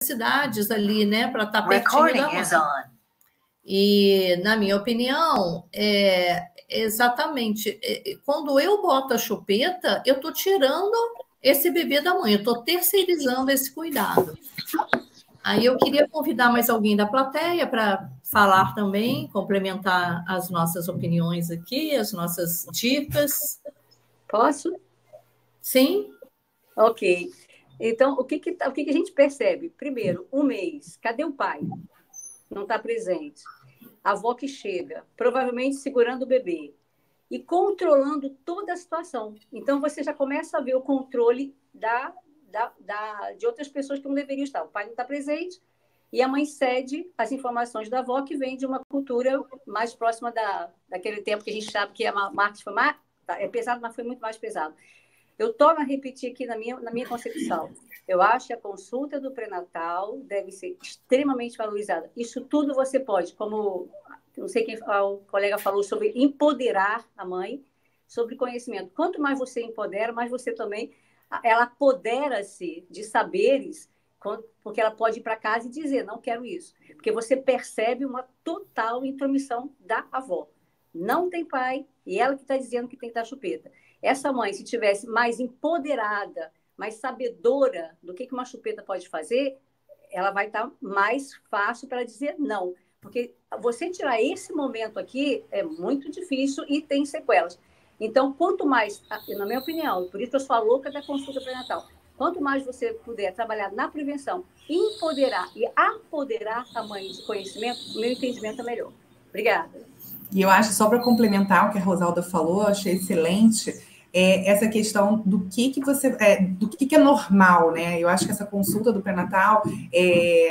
necessidades ali, né, para estar pertinho da mãe. E, na minha opinião, exatamente, quando eu boto a chupeta, eu estou tirando esse bebê da mãe, eu estou terceirizando esse cuidado. Aí eu queria convidar mais alguém da plateia para falar também, complementar as nossas opiniões aqui, as nossas dicas. Posso? Sim. Ok. Então, o que a gente percebe? Primeiro, um mês, cadê o pai? Não está presente. A avó que chega, provavelmente segurando o bebê e controlando toda a situação. Então, você já começa a ver o controle de outras pessoas que não deveriam estar. O pai não está presente e a mãe cede as informações da avó, que vem de uma cultura mais próxima daquele tempo que a gente sabe que a marketing foi pesado, mas foi muito mais pesado. Eu torno a repetir aqui na minha concepção. Eu acho que a consulta do pré-natal deve ser extremamente valorizada. Isso tudo você pode, como não sei quem o colega falou sobre empoderar a mãe, sobre conhecimento. Quanto mais você empodera, mais você também, ela apodera-se de saberes, porque ela pode ir para casa e dizer, não quero isso. Porque você percebe uma total intromissão da avó. Não tem pai, e ela que está dizendo que tem que dar chupeta. Essa mãe, se tivesse mais empoderada, mais sabedora do que uma chupeta pode fazer, ela vai estar mais fácil para dizer não. Porque você tirar esse momento aqui é muito difícil e tem sequelas. Então, quanto mais, na minha opinião, por isso eu sou a louca da consulta pré-natal, quanto mais você puder trabalhar na prevenção, empoderar e apoderar a mãe de conhecimento, o meu entendimento é melhor. Obrigada. E eu acho, só para complementar o que a Rosalda falou, eu achei excelente, essa questão do que é normal, né? Eu acho que essa consulta do pré-natal,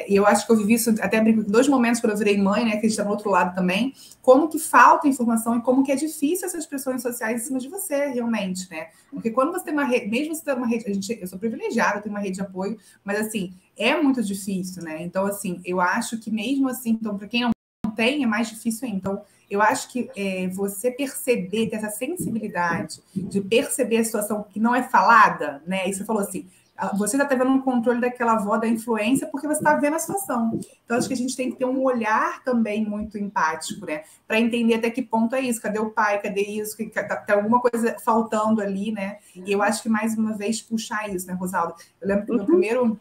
eu acho que eu vivi isso, até brinco em 2 momentos quando eu virei mãe, né? Que a gente está no outro lado também, como que falta informação e como que é difícil essas pressões sociais em cima de você, realmente, né? Porque quando você tem uma rede, mesmo você tem uma rede, eu sou privilegiada, eu tenho uma rede de apoio, mas assim, é muito difícil, né? Então, assim, eu acho que mesmo assim, então, para quem não tem, é mais difícil ainda. Então, eu acho que você perceber, ter essa sensibilidade de perceber a situação que não é falada, né? E você falou assim, você está tendo um controle daquela avó da influência porque você está vendo a situação. Então, acho que a gente tem que ter um olhar também muito empático, né? Para entender até que ponto é isso. Cadê o pai? Cadê isso? Tem alguma coisa faltando ali, né? E eu acho que, mais uma vez, puxar isso, né, Rosalda? Eu lembro que o meu primeiro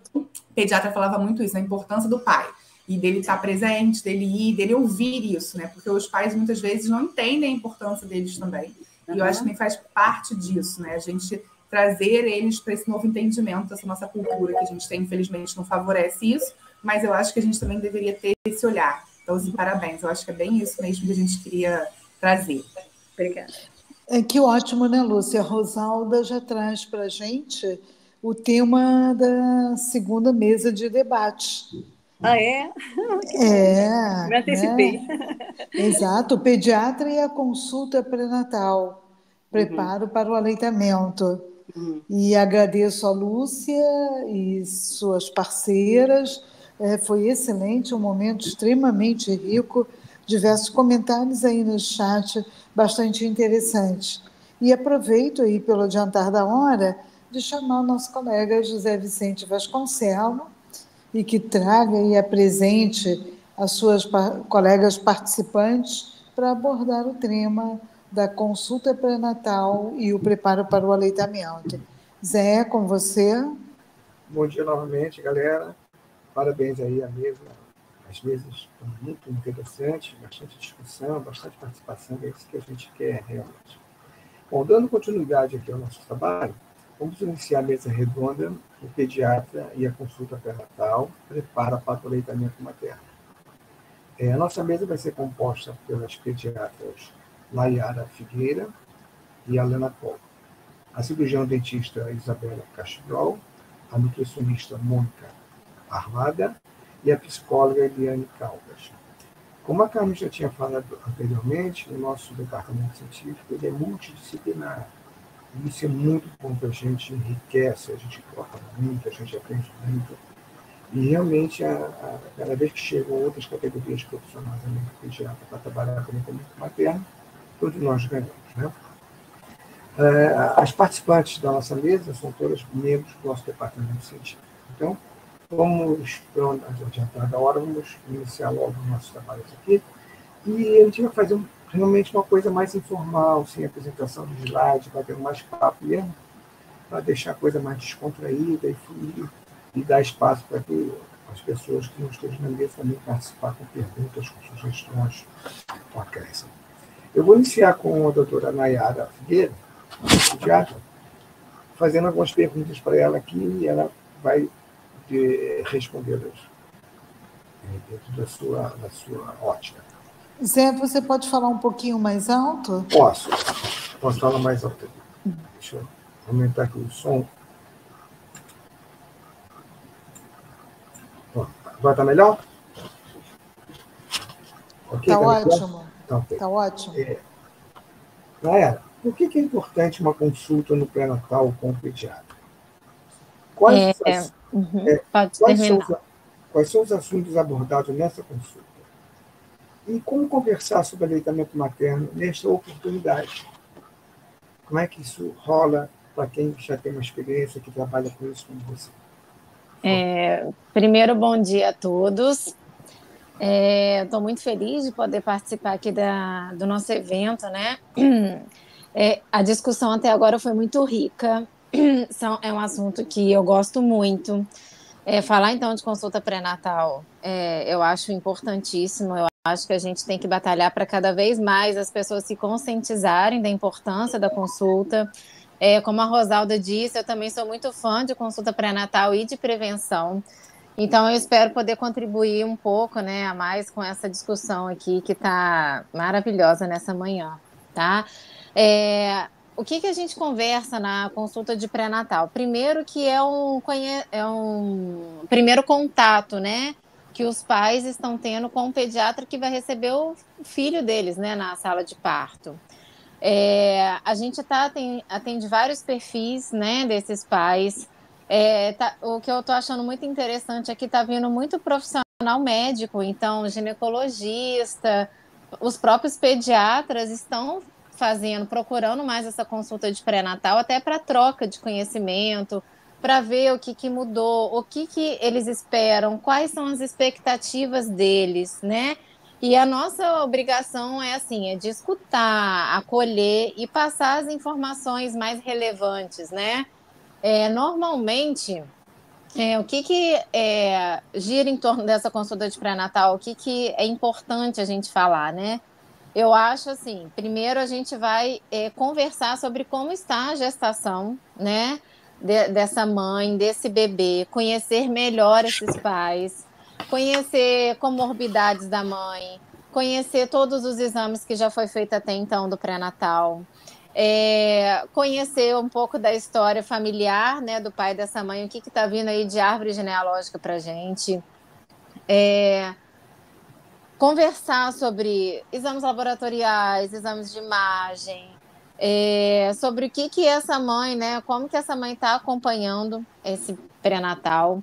pediatra falava muito isso, a importância do pai. E dele estar presente, dele ir, dele ouvir isso, né? Porque os pais, muitas vezes, não entendem a importância deles também. E eu acho que também faz parte disso, né? A gente trazer eles para esse novo entendimento, essa nossa cultura que a gente tem, infelizmente, não favorece isso, mas eu acho que a gente também deveria ter esse olhar. Então, assim, parabéns. Eu acho que é bem isso mesmo que a gente queria trazer. Obrigada. Que ótimo, né, Lúcia? A Rosalda já traz para a gente o tema da segunda mesa de debate. Ah, é? Me antecipei. Né? Exato, o pediatra e a consulta pré-natal, preparo para o aleitamento. E agradeço a Lúcia e suas parceiras, foi excelente, um momento extremamente rico, diversos comentários aí no chat, bastante interessantes. E aproveito aí, pelo adiantar da hora, de chamar o nosso colega José Vicente Vasconcelos, e que traga e apresente as suas colegas participantes para abordar o tema da consulta pré-natal e o preparo para o aleitamento. Zé, com você. Bom dia novamente, galera. Parabéns aí à mesa. As mesas estão muito interessantes, bastante discussão, bastante participação, é isso que a gente quer realmente. Bom, dando continuidade aqui ao nosso trabalho, vamos iniciar a mesa redonda, o pediatra e a consulta pré-natal, prepara para o aleitamento materno. A nossa mesa vai ser composta pelas pediatras Layara Figueira e Alana Col, a cirurgião dentista Isabela Castrol, a nutricionista Mônica Armada e a psicóloga Eliane Caldas. Como a Carmen já tinha falado anteriormente, o nosso departamento científico ele é multidisciplinar. Isso é muito bom para a gente, enriquece, a gente troca muito, a gente aprende muito. E realmente, cada vez que chegam outras categorias profissionais além do pediatra para trabalhar com o aleitamento materno, todos nós ganhamos, né? As participantes da nossa mesa são todas membros do nosso departamento científico. Então, vamos, adiantar da hora, vamos iniciar logo os nossos trabalhos aqui. E a gente vai fazer realmente uma coisa mais informal, sem apresentação de slide, batendo mais papo mesmo, para deixar a coisa mais descontraída e fluir, e dar espaço para que as pessoas que não estejam na mesa também participar com perguntas, com sugestões, com acréscimo. Eu vou iniciar com a doutora Nayara Figueira, pediatra, fazendo algumas perguntas para ela aqui, e ela vai respondê-las dentro da sua ótica. Zé, você pode falar um pouquinho mais alto? Posso falar mais alto. Deixa eu aumentar aqui o som. Agora está melhor? Está ótimo. Está ótimo. Nayara, por que é importante uma consulta no pré-natal com o pediatra? Pode terminar. Quais são os assuntos abordados nessa consulta? E como conversar sobre aleitamento materno nesta oportunidade? Como é que isso rola para quem já tem uma experiência, que trabalha com isso como você? Primeiro, bom dia a todos. Estou muito feliz de poder participar aqui do nosso evento, né? A discussão até agora foi muito rica. É um assunto que eu gosto muito. Falar, então, de consulta pré-natal, eu acho importantíssimo. Eu acho que a gente tem que batalhar para cada vez mais as pessoas se conscientizarem da importância da consulta. Como a Rosalda disse, eu também sou muito fã de consulta pré-natal e de prevenção. Então, eu espero poder contribuir um pouco, né, a mais com essa discussão aqui, que está maravilhosa nessa manhã, tá? O que a gente conversa na consulta de pré-natal? Primeiro que é um primeiro contato, né, que os pais estão tendo com o pediatra que vai receber o filho deles, né, na sala de parto. A gente atende vários perfis, né, desses pais. O que eu estou achando muito interessante é que está vindo muito profissional médico, então ginecologista, os próprios pediatras estão procurando mais essa consulta de pré-natal, até para troca de conhecimento, para ver o que mudou, o que eles esperam, quais são as expectativas deles, né? E a nossa obrigação é de escutar, acolher e passar as informações mais relevantes, né? Normalmente, o que gira em torno dessa consulta de pré-natal, o que é importante a gente falar, né? Eu acho primeiro a gente vai conversar sobre como está a gestação, né, dessa mãe, desse bebê, conhecer melhor esses pais, conhecer comorbidades da mãe, conhecer todos os exames que já foi feito até então do pré-natal, conhecer um pouco da história familiar, né, do pai dessa mãe, o que está vindo aí de árvore genealógica para a gente, conversar sobre exames laboratoriais, exames de imagem, sobre o que essa mãe, né, como que essa mãe está acompanhando esse pré-natal.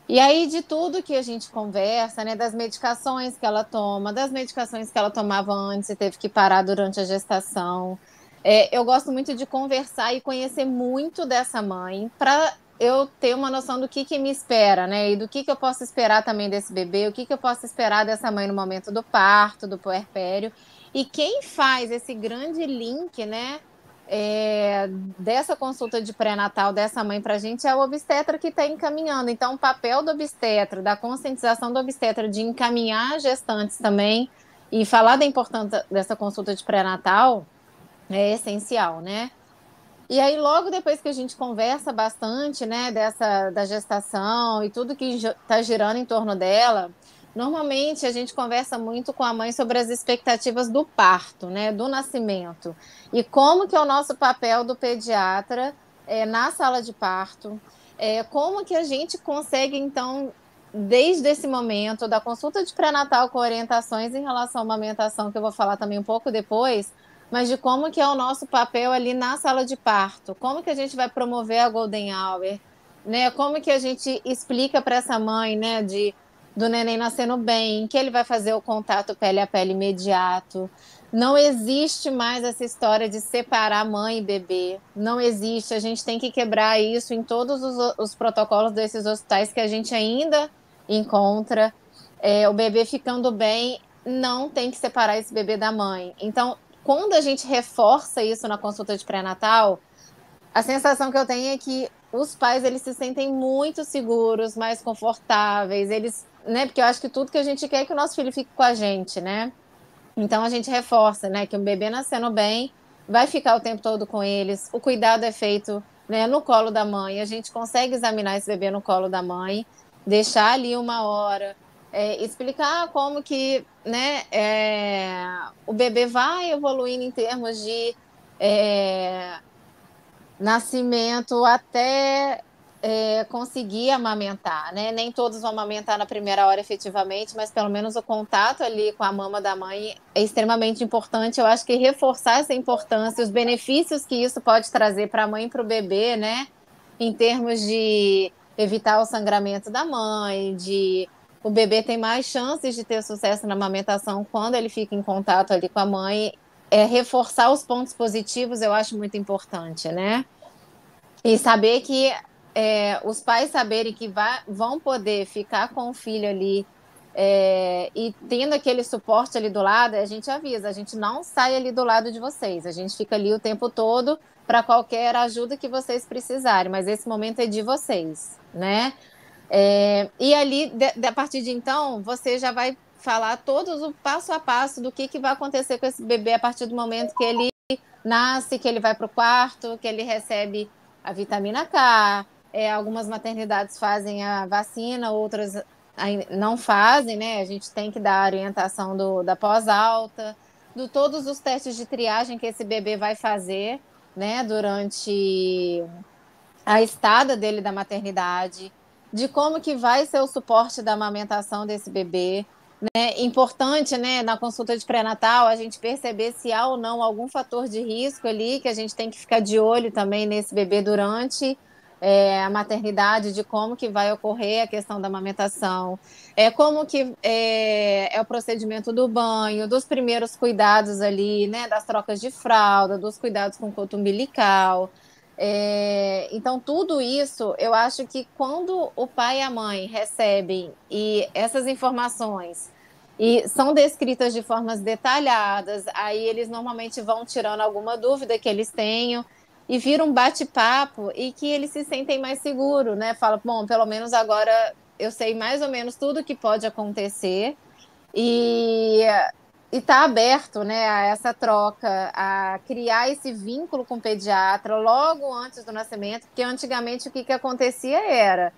E aí, de tudo que a gente conversa, né, das medicações que ela toma, das medicações que ela tomava antes e teve que parar durante a gestação. Eu gosto muito de conversar e conhecer muito dessa mãe para eu ter uma noção do que me espera, né? E do que eu posso esperar também desse bebê, o que eu posso esperar dessa mãe no momento do parto, do puerpério. E quem faz esse grande link, né, dessa consulta de pré-natal dessa mãe para a gente é o obstetra que está encaminhando. Então, o papel do obstetra, da conscientização do obstetra de encaminhar gestantes também e falar da importância dessa consulta de pré-natal é essencial, né? E aí, logo depois que a gente conversa bastante, né, da gestação e tudo que está girando em torno dela, normalmente a gente conversa muito com a mãe sobre as expectativas do parto, né, do nascimento. E como que é o nosso papel do pediatra na sala de parto, como que a gente consegue, então, desde esse momento da consulta de pré-natal com orientações em relação à amamentação, que eu vou falar também um pouco depois, mas de como que é o nosso papel ali na sala de parto, como que a gente vai promover a Golden Hour, né? Como que a gente explica para essa mãe, né, do neném nascendo bem, que ele vai fazer o contato pele a pele imediato, Não existe mais essa história de separar mãe e bebê. Não existe. A gente tem que quebrar isso em todos os protocolos desses hospitais que a gente ainda encontra. O bebê ficando bem, não tem que separar esse bebê da mãe. Então, quando a gente reforça isso na consulta de pré-natal, a sensação que eu tenho é que os pais, eles se sentem muito seguros, mais confortáveis. Eles, né? Porque eu acho que tudo que a gente quer é que o nosso filho fique com a gente, né? Então a gente reforça, né, que um bebê nascendo bem vai ficar o tempo todo com eles. O cuidado é feito, né, no colo da mãe. A gente consegue examinar esse bebê no colo da mãe, deixar ali uma hora, explicar como que, né, o bebê vai evoluindo em termos de nascimento até conseguir amamentar, né? Nem todos vão amamentar na primeira hora efetivamente, mas pelo menos o contato ali com a mama da mãe é extremamente importante. Eu acho que reforçar essa importância, os benefícios que isso pode trazer para a mãe e para o bebê, né? Em termos de evitar o sangramento da mãe, de o bebê tem mais chances de ter sucesso na amamentação quando ele fica em contato ali com a mãe. Reforçar os pontos positivos eu acho muito importante, né? E saber que os pais saberem que vão poder ficar com o filho ali e tendo aquele suporte ali do lado, a gente avisa, a gente não sai ali do lado de vocês, a gente fica ali o tempo todo para qualquer ajuda que vocês precisarem, mas esse momento é de vocês, né? E ali, a partir de então, você já vai falar todos o passo a passo do que vai acontecer com esse bebê a partir do momento que ele nasce, que ele vai para o quarto, que ele recebe a vitamina K. Algumas maternidades fazem a vacina, outras não fazem, né? A gente tem que dar a orientação da pós-alta, de todos os testes de triagem que esse bebê vai fazer, né, durante a estada dele da maternidade, de como que vai ser o suporte da amamentação desse bebê. É importante, né, na consulta de pré-natal, a gente perceber se há ou não algum fator de risco ali, que a gente tem que ficar de olho também nesse bebê durante a maternidade, de como que vai ocorrer a questão da amamentação, como que é o procedimento do banho, dos primeiros cuidados ali, né, das trocas de fralda, dos cuidados com o coto umbilical. Então, tudo isso, eu acho que quando o pai e a mãe recebem e essas informações e são descritas de formas detalhadas, aí eles normalmente vão tirando alguma dúvida que eles tenham e vira um bate-papo e que eles se sentem mais seguros, né? Fala, bom, pelo menos agora eu sei mais ou menos tudo que pode acontecer e está aberto, né, a essa troca, a criar esse vínculo com o pediatra logo antes do nascimento, porque antigamente o que acontecia era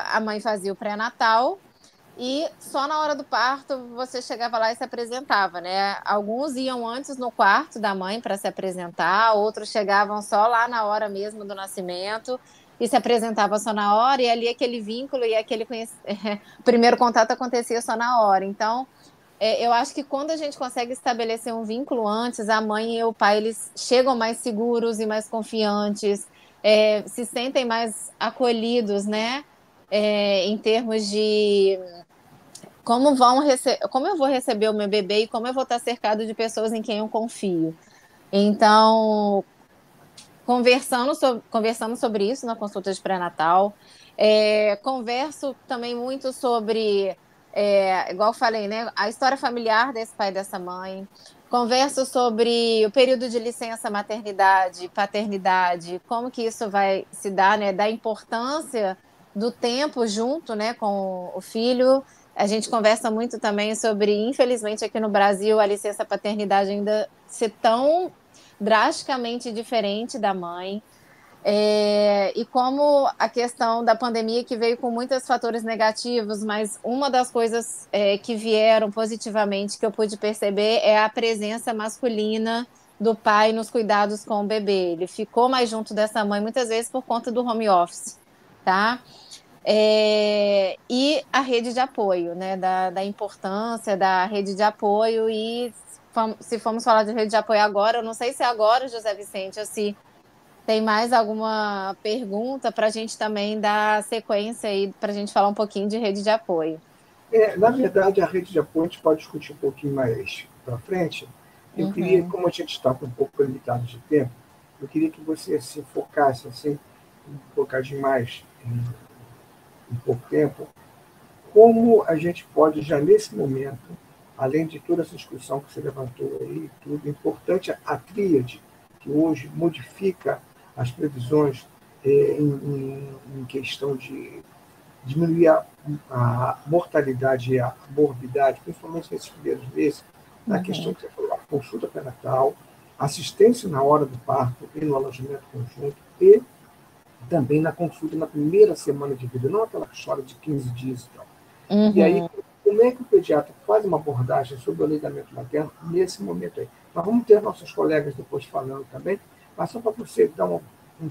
a mãe fazia o pré-natal e só na hora do parto você chegava lá e se apresentava, né? Alguns iam antes no quarto da mãe para se apresentar, outros chegavam só lá na hora mesmo do nascimento e se apresentava só na hora, e ali aquele vínculo e aquele o primeiro contato acontecia só na hora. Então, eu acho que quando a gente consegue estabelecer um vínculo antes, a mãe e o pai, eles chegam mais seguros e mais confiantes, se sentem mais acolhidos, né? Em termos de como eu vou receber o meu bebê e como eu vou estar cercado de pessoas em quem eu confio. Então, conversamos sobre isso na consulta de pré-natal. Converso também muito sobre, igual eu falei, né, a história familiar desse pai e dessa mãe. Converso sobre o período de licença maternidade, paternidade, como que isso vai se dar, né, da importância do tempo junto, né, com o filho. A gente conversa muito também sobre, infelizmente, aqui no Brasil, a licença paternidade ainda ser tão drasticamente diferente da mãe. E como a questão da pandemia, que veio com muitos fatores negativos, mas uma das coisas que vieram positivamente, que eu pude perceber, é a presença masculina do pai nos cuidados com o bebê. Ele ficou mais junto dessa mãe, muitas vezes por conta do home office, tá? E a rede de apoio, né? Da importância da rede de apoio. E se formos falar de rede de apoio agora, eu não sei se é agora, José Vicente, ou se tem mais alguma pergunta para a gente também dar sequência aí, para a gente falar um pouquinho de rede de apoio. Na verdade, a rede de apoio a gente pode discutir um pouquinho mais para frente, Eu queria, como a gente está com um pouco limitado de tempo, eu queria que você se focasse assim, um bocadinho mais em pouco tempo, como a gente pode, já nesse momento, além de toda essa discussão que você levantou aí, tudo importante, a tríade, que hoje modifica as previsões em questão de diminuir a mortalidade e a morbidade, principalmente nesses primeiros meses, na questão que você falou, a consulta pré-natal, assistência na hora do parto e no alojamento conjunto, e também na consulta na primeira semana de vida, não aquela história de 15 dias e tal. E aí, como é que o pediatra faz uma abordagem sobre o aleitamento materno nesse momento aí? Nós vamos ter nossos colegas depois falando também, mas só para você dar um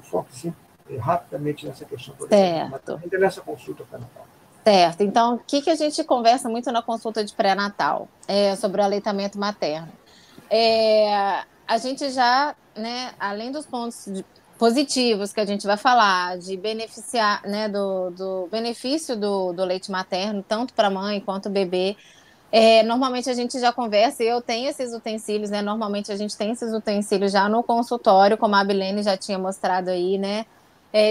foco assim, rapidamente nessa questão do aleitamento materno, nessa consulta pré-natal. Certo. Então, o que a gente conversa muito na consulta de pré-natal sobre o aleitamento materno? A gente já, né, além dos pontos positivos que a gente vai falar, de beneficiar, né, do benefício do leite materno, tanto para a mãe quanto o bebê, normalmente a gente já conversa, e eu tenho esses utensílios, né? Normalmente a gente tem esses utensílios já no consultório, como a Abilene já tinha mostrado aí, né?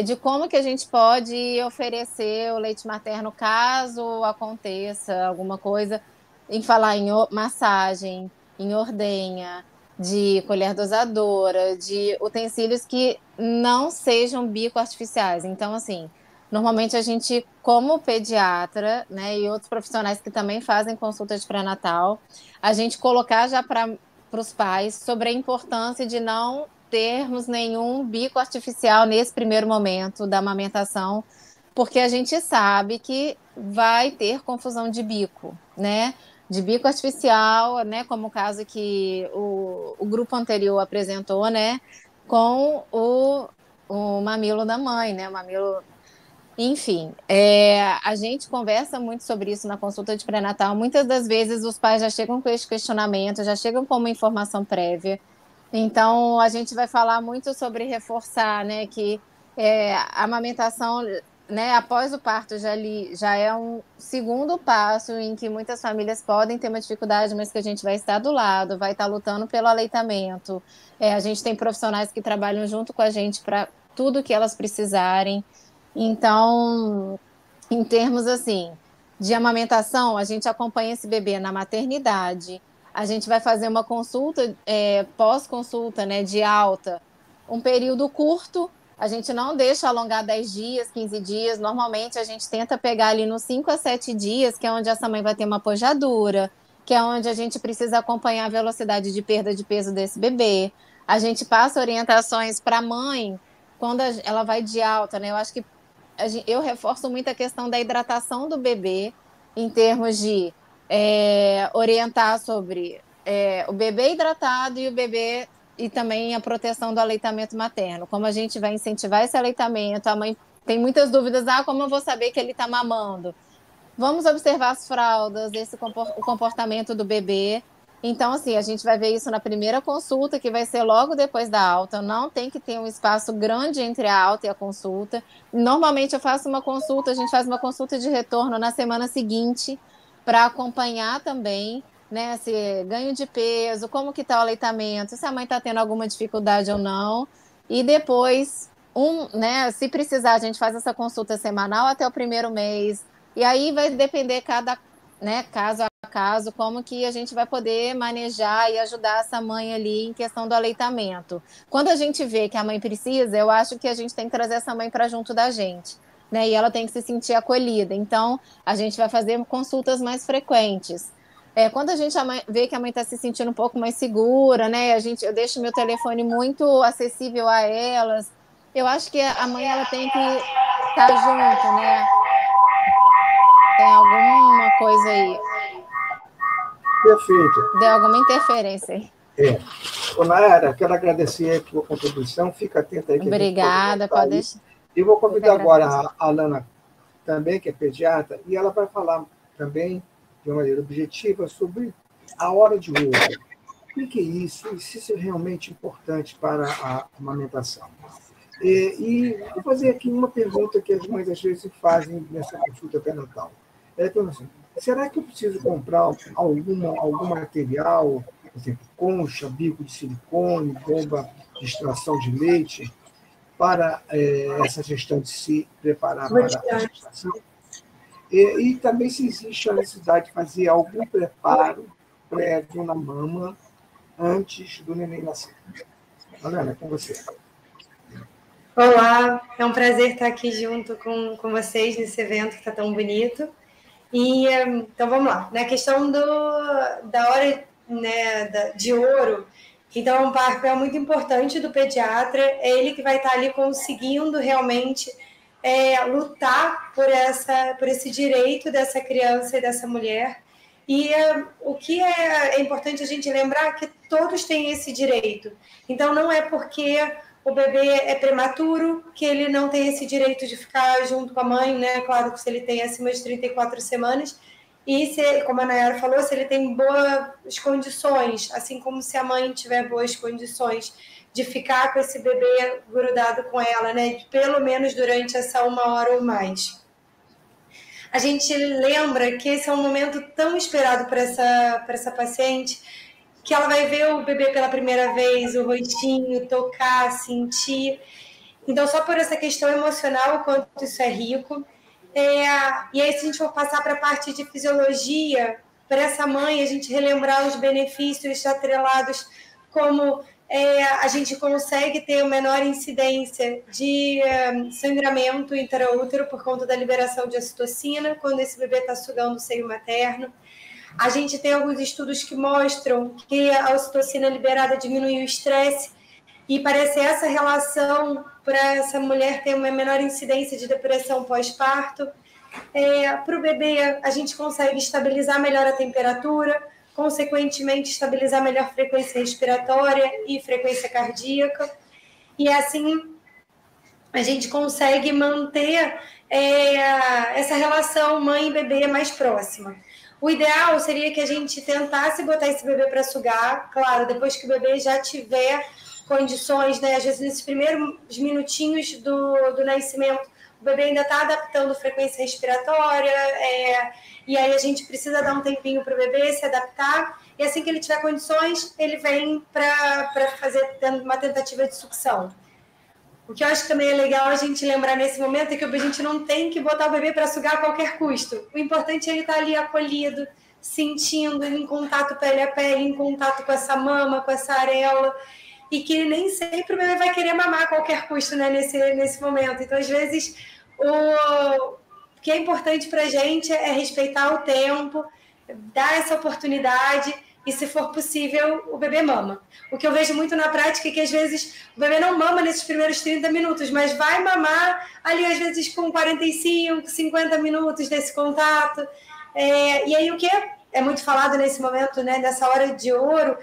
De como que a gente pode oferecer o leite materno caso aconteça alguma coisa, em falar em massagem, em ordenha, de colher dosadora, de utensílios que não sejam bico-artificiais. Então, assim, normalmente a gente, como pediatra, né, e outros profissionais que também fazem consulta de pré-natal, a gente colocar já para os pais sobre a importância de não termos nenhum bico artificial nesse primeiro momento da amamentação, porque a gente sabe que vai ter confusão de bico, né? De bico artificial, né? Como o caso que o grupo anterior apresentou, né? Com o mamilo da mãe, né? O mamilo. Enfim, a gente conversa muito sobre isso na consulta de pré-natal. Muitas das vezes os pais já chegam com esse questionamento, já chegam com uma informação prévia. Então, a gente vai falar muito sobre reforçar, né, que a amamentação, né, após o parto já é um segundo passo em que muitas famílias podem ter uma dificuldade, mas que a gente vai estar do lado, vai estar lutando pelo aleitamento. A gente tem profissionais que trabalham junto com a gente para tudo que elas precisarem. Então, em termos assim de amamentação, a gente acompanha esse bebê na maternidade. A gente vai fazer uma consulta, pós-consulta, né, de alta, um período curto. A gente não deixa alongar 10 dias, 15 dias. Normalmente a gente tenta pegar ali nos 5 a 7 dias, que é onde essa mãe vai ter uma pojadura, que é onde a gente precisa acompanhar a velocidade de perda de peso desse bebê. A gente passa orientações para a mãe quando ela vai de alta, né? Eu acho que eu reforço muito a questão da hidratação do bebê, em termos de orientar sobre o bebê hidratado e o bebê, e também a proteção do aleitamento materno. Como a gente vai incentivar esse aleitamento, a mãe tem muitas dúvidas, como eu vou saber que ele está mamando? Vamos observar as fraldas, o comportamento do bebê. Então, assim, a gente vai ver isso na primeira consulta, que vai ser logo depois da alta. Não tem que ter um espaço grande entre a alta e a consulta. Normalmente eu faço uma consulta, a gente faz uma consulta de retorno na semana seguinte, para acompanhar também, né, se ganho de peso, como que está o aleitamento, se a mãe está tendo alguma dificuldade ou não. E depois, né, se precisar, a gente faz essa consulta semanal até o primeiro mês. E aí vai depender né, caso a caso, como que a gente vai poder manejar e ajudar essa mãe ali em questão do aleitamento. Quando a gente vê que a mãe precisa, eu acho que a gente tem que trazer essa mãe para junto da gente, né? E ela tem que se sentir acolhida. Então, a gente vai fazer consultas mais frequentes. Quando a gente vê que a mãe está se sentindo um pouco mais segura, né? Eu deixo meu telefone muito acessível a elas. Eu acho que a mãe ela tem que estar junto, né? Tem alguma coisa aí? Perfeito. Deu alguma interferência aí? Ô, Nayara, quero agradecer a tua contribuição. Fica atenta aí. Que obrigada, pode deixar. E vou convidar agora a Alana também, que é pediatra, e ela vai falar também, de uma maneira objetiva, sobre a hora de ouro. O que é isso? E se isso é realmente importante para a amamentação. E vou fazer aqui uma pergunta que as mães às vezes fazem nessa consulta pré-natal. Ela pergunta assim: será que eu preciso comprar algum material por exemplo, concha, bico de silicone, bomba de extração de leite, para essa gestante se preparar para a gestação? E também se existe a necessidade de fazer algum preparo prévio na mama antes do neném nascer. Mariana, é com você. Olá, é um prazer estar aqui junto com vocês nesse evento que está tão bonito. E então vamos lá. Na questão da hora, né, de ouro, então é um papel muito importante do pediatra, é ele que vai estar ali conseguindo realmente lutar por esse direito dessa criança e dessa mulher. E o que é importante a gente lembrar é que todos têm esse direito. Então não é porque o bebê é prematuro que ele não tem esse direito de ficar junto com a mãe, né? Claro que se ele tem acima de 34 semanas, e como a Nayara falou, se ele tem boas condições, assim como se a mãe tiver boas condições de ficar com esse bebê grudado com ela, né? Pelo menos durante essa 1 hora ou mais. A gente lembra que esse é um momento tão esperado para essa paciente, que ela vai ver o bebê pela primeira vez, o rostinho, tocar, sentir. Então, só por essa questão emocional, o quanto isso é rico. E aí, se a gente for passar para a parte de fisiologia, para essa mãe, a gente relembrar os benefícios atrelados, como a gente consegue ter uma menor incidência de sangramento intraútero por conta da liberação de ocitocina, quando esse bebê está sugando o seio materno. A gente tem alguns estudos que mostram que a ocitocina liberada diminui o estresse e parece essa relação para essa mulher ter uma menor incidência de depressão pós-parto. Para o bebê, a gente consegue estabilizar melhor a temperatura, consequentemente estabilizar melhor a frequência respiratória e frequência cardíaca. E assim, a gente consegue manter essa relação mãe e bebê mais próxima. O ideal seria que a gente tentasse botar esse bebê para sugar, claro, depois que o bebê já tiver condições, né? Às vezes, nesses primeiros minutinhos do nascimento, o bebê ainda está adaptando frequência respiratória, e aí a gente precisa dar um tempinho para o bebê se adaptar, e assim que ele tiver condições, ele vem para fazer uma tentativa de sucção. O que eu acho que também é legal a gente lembrar nesse momento é que a gente não tem que botar o bebê para sugar a qualquer custo. O importante é ele estar ali acolhido, sentindo, em contato pele a pele, em contato com essa mama, com essa areola, e que nem sempre o bebê vai querer mamar a qualquer custo, né, nesse momento. Então, às vezes, o que é importante para a gente é respeitar o tempo, dar essa oportunidade, e se for possível, o bebê mama. O que eu vejo muito na prática é que às vezes o bebê não mama nesses primeiros 30 minutos, mas vai mamar ali às vezes com 45, 50 minutos desse contato. E aí o que é muito falado nesse momento, né, nessa hora de ouro,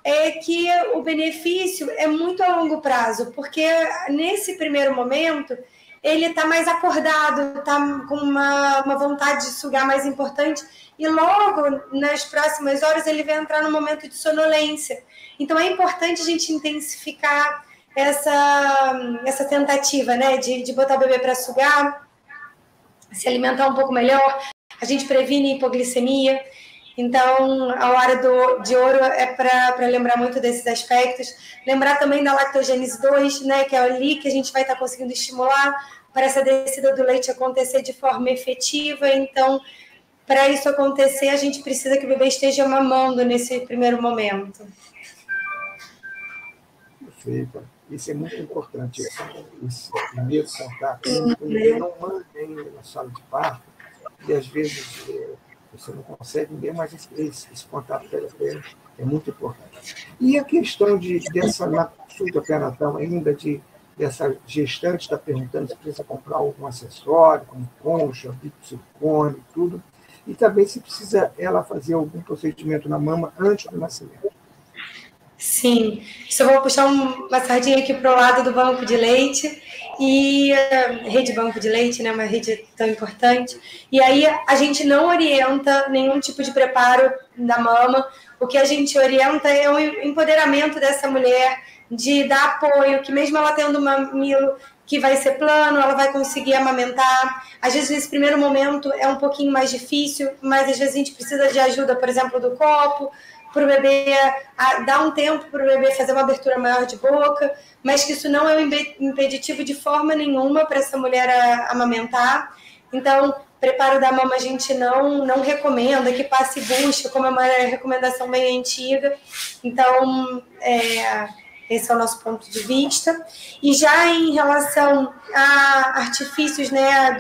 é que o benefício é muito a longo prazo, porque nesse primeiro momento ele está mais acordado, está com uma vontade de sugar mais importante, e logo nas próximas horas ele vai entrar no momento de sonolência. Então é importante a gente intensificar essa tentativa, né, de botar o bebê para sugar, se alimentar um pouco melhor. A gente previne hipoglicemia. Então, a hora de ouro é para lembrar muito desses aspectos. Lembrar também da lactogênese 2, né, que é ali que a gente vai estar conseguindo estimular para essa descida do leite acontecer de forma efetiva. Então, para isso acontecer, a gente precisa que o bebê esteja mamando nesse primeiro momento. Perfeito. Isso é muito importante, esse primeiro contato. O bebê não manda ainda na sala de parto, e às vezes você não consegue ver, mas esse contato pele é muito importante. E a questão dessa na consulta pré-natal ainda, dessa gestante está perguntando se precisa comprar algum acessório, como concha, bico de silicone, tudo, e também se precisa ela fazer algum procedimento na mama antes do nascimento. Sim, só vou puxar uma sardinha aqui para o lado do banco de leite, e rede banco de leite, né, uma rede tão importante, e aí a gente não orienta nenhum tipo de preparo da mama. O que a gente orienta é o empoderamento dessa mulher, de dar apoio, que mesmo ela tendo um mamilo que vai ser plano, ela vai conseguir amamentar. Às vezes, nesse primeiro momento, é um pouquinho mais difícil, mas às vezes a gente precisa de ajuda, por exemplo, do copo, para o bebê, dar um tempo para o bebê fazer uma abertura maior de boca, mas que isso não é um impeditivo de forma nenhuma para essa mulher amamentar. Então, preparo da mama a gente não recomenda que passe bucha, como é uma recomendação bem antiga. Então, esse é o nosso ponto de vista. E já em relação a artifícios, né,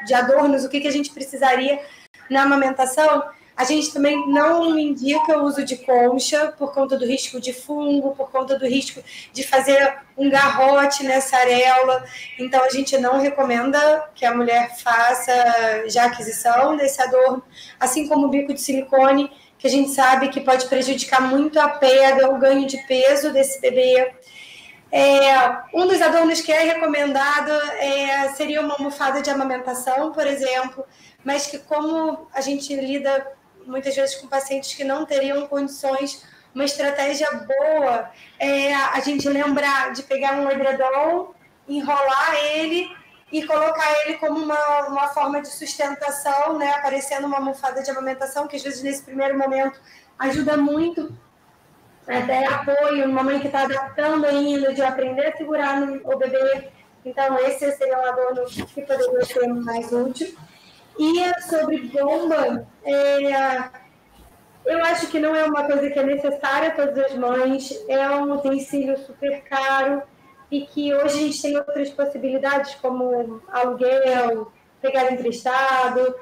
de adornos, o que a gente precisaria na amamentação, a gente também não indica o uso de concha por conta do risco de fungo, por conta do risco de fazer um garrote nessa areola. Então, a gente não recomenda que a mulher faça já a aquisição desse adorno, assim como o bico de silicone, que a gente sabe que pode prejudicar muito a pega, o ganho de peso desse bebê. Um dos adornos que é recomendado seria uma almofada de amamentação, por exemplo, mas que como a gente lida muitas vezes com pacientes que não teriam condições, uma estratégia boa é a gente lembrar de pegar um edredom, enrolar ele e colocar ele como uma forma de sustentação, né, aparecendo uma almofada de amamentação, que às vezes nesse primeiro momento ajuda muito, até apoio, uma mãe que está adaptando ainda, de aprender a segurar o bebê. Então, esse seria um adorno que poderia ser mais útil. E sobre bomba, eu acho que não é uma coisa que é necessária a todas as mães, é um utensílio super caro e que hoje a gente tem outras possibilidades, como aluguel, pegar emprestado.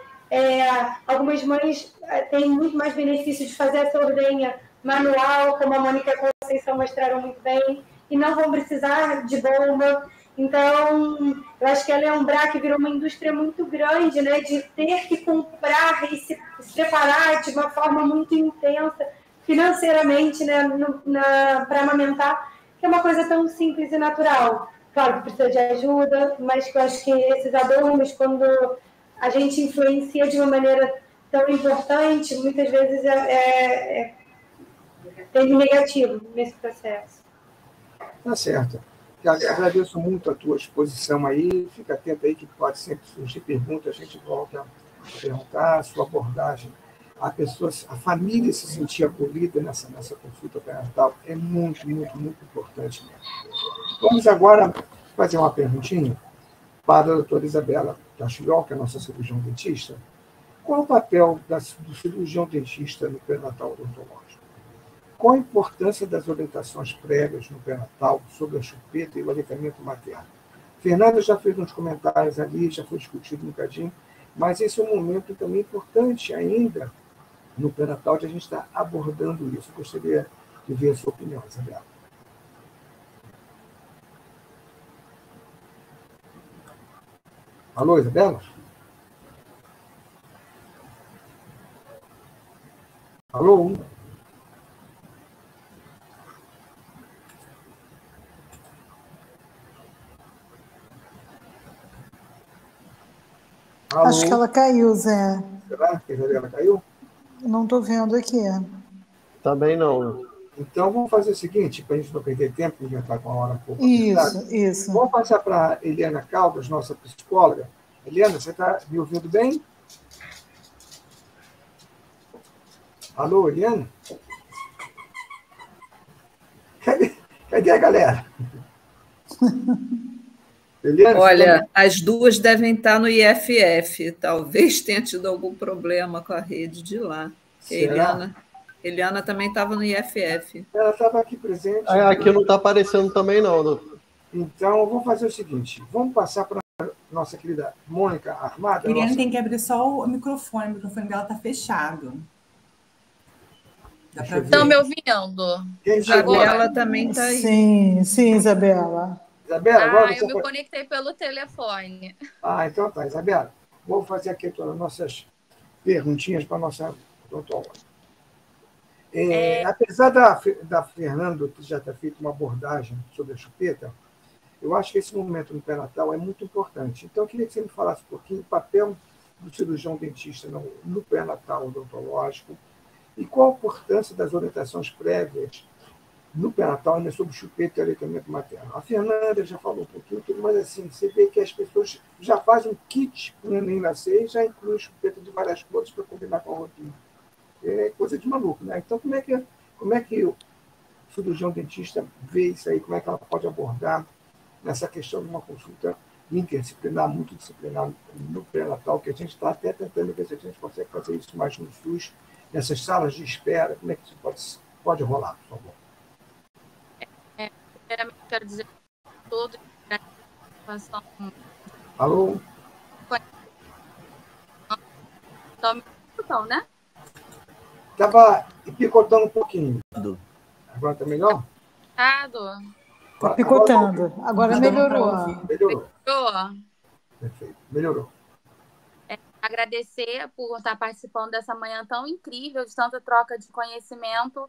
Algumas mães têm muito mais benefício de fazer essa ordenha manual, como a Mônica e a Conceição mostraram muito bem, e não vão precisar de bomba. Então, eu acho que a Leambra virou uma indústria muito grande, né, de ter que comprar e se preparar de uma forma muito intensa, financeiramente, né, para amamentar, que é uma coisa tão simples e natural. Claro que precisa de ajuda, mas eu acho que esses adornos, quando a gente influencia de uma maneira tão importante, muitas vezes tem negativo nesse processo. Tá certo. Agradeço muito a tua exposição aí. Fica atento aí que pode sempre surgir perguntas, a gente volta a perguntar a sua abordagem. A família se sentir acolhida nessa consulta pré-natal é muito, muito, muito importante mesmo. Vamos agora fazer uma perguntinha para a doutora Isabela Cachilhol, que é a nossa cirurgião dentista. Qual é o papel do cirurgião dentista no pré-natal odontológico? Qual a importância das orientações prévias no pré-natal sobre a chupeta e o aleitamento materno? Fernanda já fez uns comentários ali, já foi discutido um bocadinho, mas esse é um momento também importante ainda no pré-natal de a gente estar abordando isso. Eu gostaria de ver a sua opinião, Isabela. Alô, Isabela? Alô? Alô? Acho que ela caiu, Zé. Será que a Isabela caiu? Não estou vendo aqui. Também não. Então, vamos fazer o seguinte, para a gente não perder tempo, a gente está com a hora um pouco. Isso. Vamos passar para a Eliana Caldas, nossa psicóloga. Eliana, você está me ouvindo bem? Alô, Eliana? Cadê a galera? Eliana, olha, as duas devem estar no IFF. Talvez tenha tido algum problema com a rede de lá. Eliana também estava no IFF. Ela estava aqui presente. Aqui não está aparecendo também, não, doutor. Então, vamos fazer o seguinte. Vamos passar para a nossa querida Mônica Armada. Eliana tem que abrir só o microfone dela está fechado. Estão me ouvindo? Isabela também está aí. Sim, Isabela. Isabela, agora eu me conectei pelo telefone. Então tá, Isabela. Vou fazer aqui as nossas perguntinhas para a nossa odontóloga. Apesar da Fernanda já ter feito uma abordagem sobre a chupeta, eu acho que esse momento no pré-natal é muito importante. Então, eu queria que você me falasse um pouquinho do papel do cirurgião dentista no pré-natal odontológico e qual a importância das orientações prévias no pré-natal sobre chupeta e aleitamento materno. A Fernanda já falou um pouquinho, mas assim, você vê que as pessoas já fazem um kit para o neném nascer e já incluem chupeta de várias cores para combinar com a rotina. É coisa de maluco, né? Então, como é que o cirurgião dentista vê isso aí? Como é que ela pode abordar nessa questão de uma consulta interdisciplinar, multidisciplinar no pré-natal, que a gente está até tentando ver se a gente consegue fazer isso mais no SUS, nessas salas de espera, como é que isso pode rolar, por favor? Primeiramente, quero dizer a todos que participação. Alô? Então, né? Estava picotando um pouquinho. Agora está melhor? Está picotando. Agora melhorou. Melhorou. Melhorou. Perfeito. Melhorou. Agradecer por estar participando dessa manhã tão incrível, de tanta troca de conhecimento.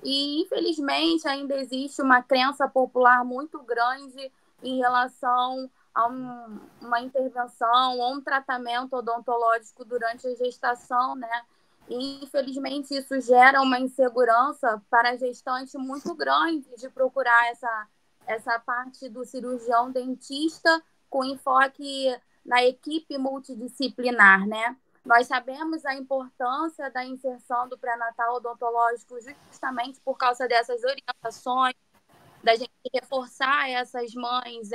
E, infelizmente, ainda existe uma crença popular muito grande em relação a uma intervenção ou um tratamento odontológico durante a gestação, né? E, infelizmente, isso gera uma insegurança para a gestante muito grande de procurar essa parte do cirurgião dentista com enfoque na equipe multidisciplinar, né? Nós sabemos a importância da inserção do pré-natal odontológico justamente por causa dessas orientações, da gente reforçar essas mães,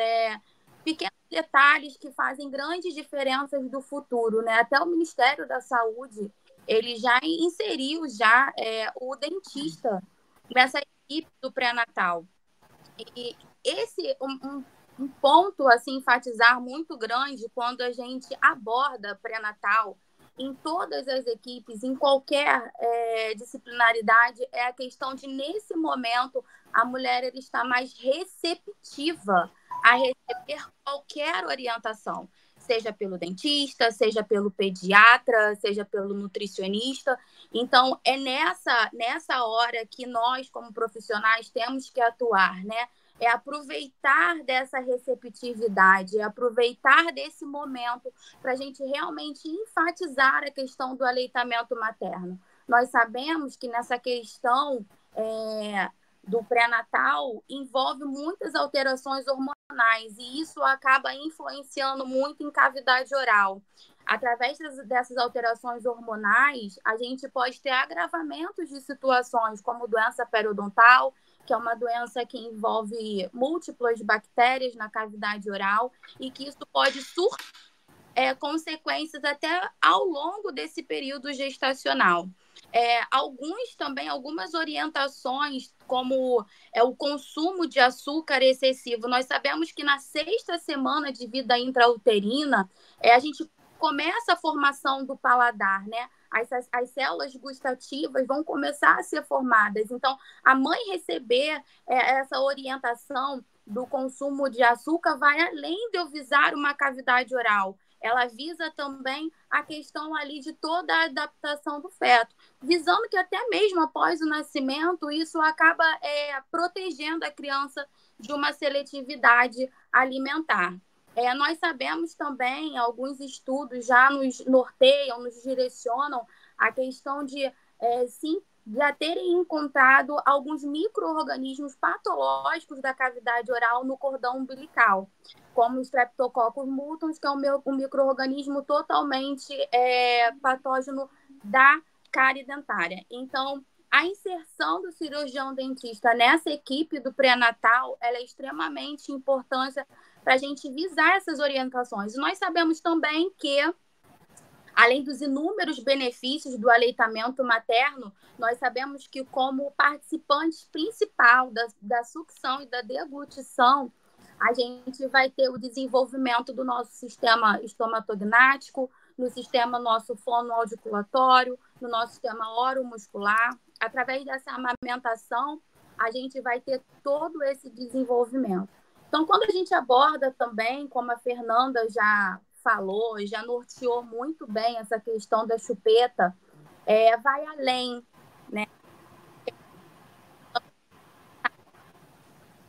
pequenos detalhes que fazem grandes diferenças do futuro, né? Até o Ministério da Saúde, ele já inseriu o dentista nessa equipe do pré-natal. E esse um ponto assim enfatizar muito grande quando a gente aborda pré-natal em todas as equipes, em qualquer disciplinaridade, é a questão de, nesse momento, a mulher está mais receptiva a receber qualquer orientação, seja pelo dentista, seja pelo pediatra, seja pelo nutricionista. Então, é nessa hora que nós, como profissionais, temos que atuar, né? É aproveitar dessa receptividade, é aproveitar desse momento para a gente realmente enfatizar a questão do aleitamento materno. Nós sabemos que nessa questão do pré-natal envolve muitas alterações hormonais e isso acaba influenciando muito em cavidade oral. Através dessas alterações hormonais, a gente pode ter agravamentos de situações como doença periodontal, que é uma doença que envolve múltiplas bactérias na cavidade oral e que isso pode surtir consequências até ao longo desse período gestacional. Algumas orientações, como o consumo de açúcar excessivo. Nós sabemos que na 6ª semana de vida intrauterina, a gente começa a formação do paladar, né? As células gustativas vão começar a ser formadas. Então, a mãe receber essa orientação do consumo de açúcar vai além de eu visar uma cavidade oral. Ela visa também a questão ali de toda a adaptação do feto, visando que até mesmo após o nascimento, isso acaba protegendo a criança de uma seletividade alimentar. Nós sabemos também, alguns estudos já nos norteiam, nos direcionam a questão de já terem encontrado alguns micro-organismos patológicos da cavidade oral no cordão umbilical, como o Streptococcus mutans, que é um micro-organismo totalmente patógeno da cárie dentária. Então, a inserção do cirurgião dentista nessa equipe do pré-natal ela é extremamente importante para a gente visar essas orientações. Nós sabemos também que, além dos inúmeros benefícios do aleitamento materno, nós sabemos que, como participante principal da sucção e da deglutição, a gente vai ter o desenvolvimento do nosso sistema estomatognático, no sistema nosso fonoaudiculatório, no nosso sistema oromuscular. Através dessa amamentação, a gente vai ter todo esse desenvolvimento. Então, quando a gente aborda também, como a Fernanda já falou, já norteou muito bem essa questão da chupeta, vai além, né?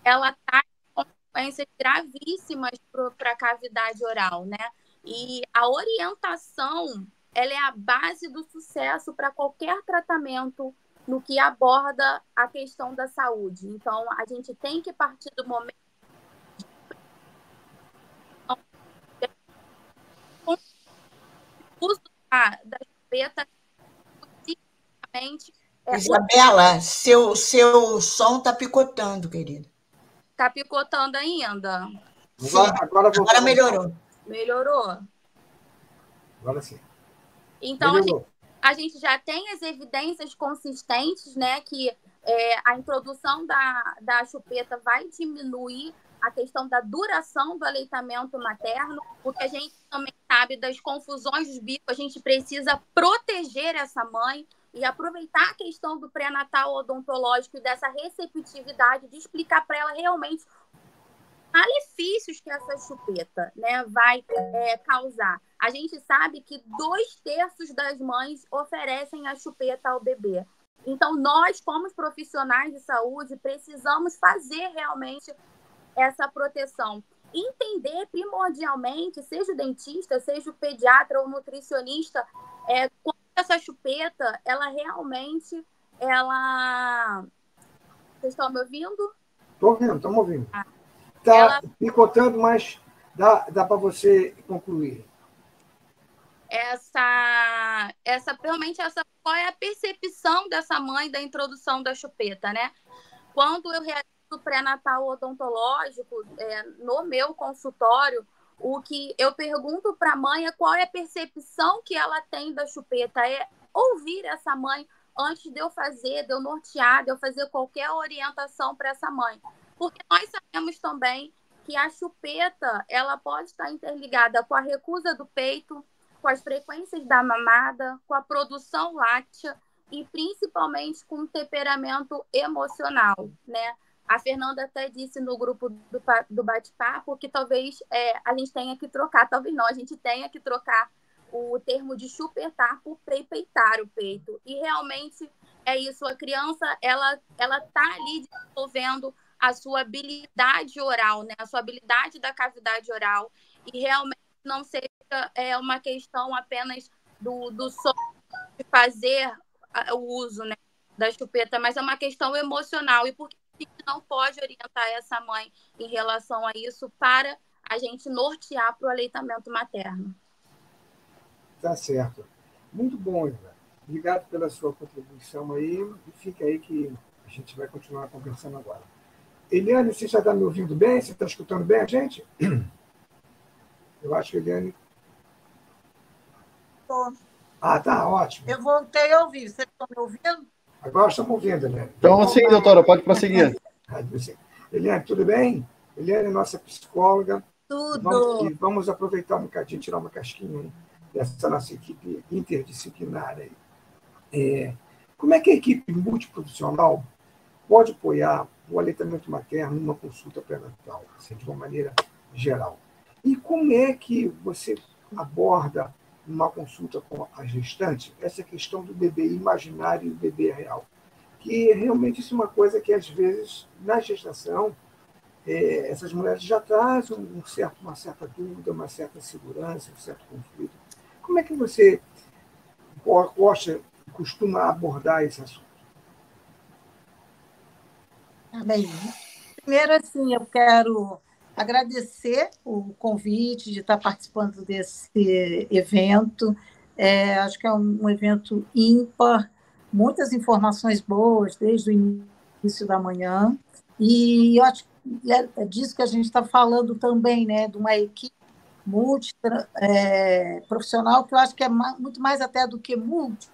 Ela traz consequências gravíssimas para a cavidade oral, né? E a orientação, ela é a base do sucesso para qualquer tratamento no que aborda a questão da saúde. Então, a gente tem que partir do momento o uso da chupeta realmente... Isabela, seu som está picotando, querida. Está picotando ainda? Sim, agora melhorou. Melhorou? Agora sim. Então, a gente já tem as evidências consistentes, né, que a introdução da chupeta vai diminuir a questão da duração do aleitamento materno, porque a gente também sabe das confusões dos bicos, a gente precisa proteger essa mãe e aproveitar a questão do pré-natal odontológico e dessa receptividade de explicar para ela realmente malefícios que essa chupeta, né, vai causar. A gente sabe que 2/3 das mães oferecem a chupeta ao bebê. Então, nós, como profissionais de saúde, precisamos fazer realmente essa proteção. Entender primordialmente, seja o dentista, seja o pediatra ou nutricionista, quando essa chupeta, ela realmente, Vocês estão me ouvindo? Estou ouvindo, estamos ouvindo. Está picotando, mas dá para você concluir. Qual é a percepção dessa mãe da introdução da chupeta, né? Quando eu realizo o pré-natal odontológico no meu consultório, o que eu pergunto para a mãe é qual é a percepção que ela tem da chupeta, ouvir essa mãe antes de eu nortear, de eu fazer qualquer orientação para essa mãe. Porque nós sabemos também que a chupeta, ela pode estar interligada com a recusa do peito, com as frequências da mamada, com a produção láctea e principalmente com o temperamento emocional, né? A Fernanda até disse no grupo do bate-papo que talvez a gente tenha que trocar, talvez não, a gente tenha que trocar o termo de chupetar por peitar o peito. E realmente é isso, a criança, ela tá ali desenvolvendo a sua habilidade oral, né? A sua habilidade da cavidade oral, e realmente não seja uma questão apenas do som de fazer o uso, né, da chupeta, mas é uma questão emocional. E por que a gente não pode orientar essa mãe em relação a isso para a gente nortear para o aleitamento materno? Tá certo. Muito bom, Eva. Obrigado pela sua contribuição aí. E fica aí que a gente vai continuar conversando agora. Eliane, você já está me ouvindo bem? Você está escutando bem a gente? Eu acho que Eliane... Estou. Ah, tá, ótimo. Eu voltei a ouvir. Vocês estão me ouvindo? Agora estamos ouvindo, Eliane. Então, sim, doutora, pode prosseguir. Eliane, tudo bem? Eliane é nossa psicóloga. Tudo. Vamos aproveitar um bocadinho, tirar uma casquinha aí dessa nossa equipe interdisciplinar aí. Como é que a equipe multiprofissional pode apoiar o aleitamento materno numa consulta pré-natal, assim, de uma maneira geral? E como é que você aborda numa consulta com a gestante essa questão do bebê imaginário e do bebê real? Que realmente isso é uma coisa que, às vezes, na gestação, essas mulheres já trazem uma certa dúvida, uma certa insegurança, um certo conflito. Como é que você costuma abordar esse assunto? Bem, primeiro, assim, eu quero agradecer o convite de estar participando desse evento. Acho que é um evento ímpar, muitas informações boas desde o início da manhã. E eu acho que é disso que a gente está falando também, né, de uma equipe multiprofissional, que eu acho que é muito mais até do que multi,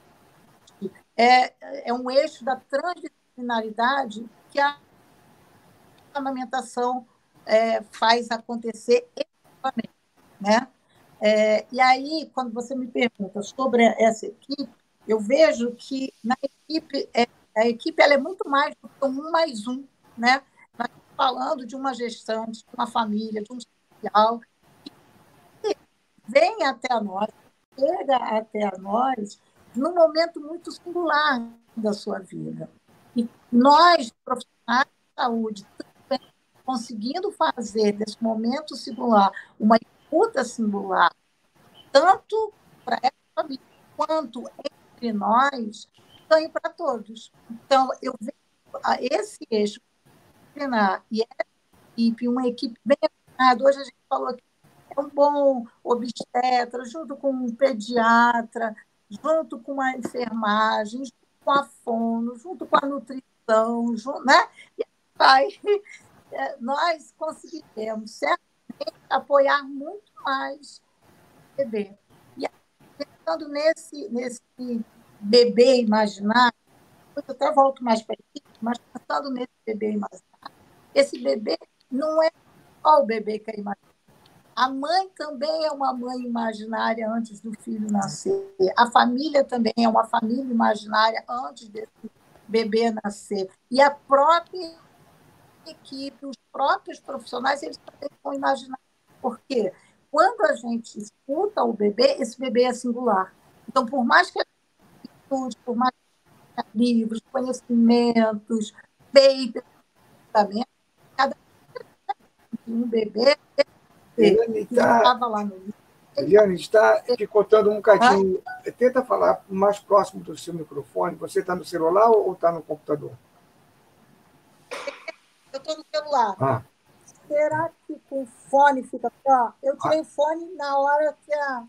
é um eixo da transdisciplinaridade que a amamentação faz acontecer efetivamente, né? E aí, quando você me pergunta sobre essa equipe, eu vejo que na equipe, a equipe ela é muito mais do que 1 mais 1, né? Nós estamos falando de uma gestante, de uma família, de um social, que vem até nós, chega até a nós num momento muito singular da sua vida. E nós, profissionais de saúde, também conseguindo fazer desse momento singular uma escuta singular, tanto para essa família quanto entre nós, ganho para todos. Então, eu vejo esse eixo disciplinar e essa equipe, uma equipe bem alinhada. Hoje a gente falou que é um bom obstetra, junto com um pediatra, junto com a enfermagem, junto com a fono, junto com a nutrição, né? E vai, nós conseguiremos certamente apoiar muito mais o bebê. E pensando nesse bebê imaginário, eu até volto mais para isso, mas pensando nesse bebê imaginário, esse bebê não é só o bebê que é imaginário. A mãe também é uma mãe imaginária antes do filho nascer. A família também é uma família imaginária antes desse bebê nascer. E a própria equipe, os próprios profissionais, eles também são imaginários. Por quê? Quando a gente escuta o bebê, esse bebê é singular. Então, por mais que a gente estude, por mais que tenha livros, conhecimentos, feitos, cada um bebê estava lá no livro. Eliane, está te cortando um bocadinho. Tenta falar mais próximo do seu microfone. Você está no celular ou está no computador? Eu estou no celular. Será que com fone fica pior? Eu tirei o fone na hora que a...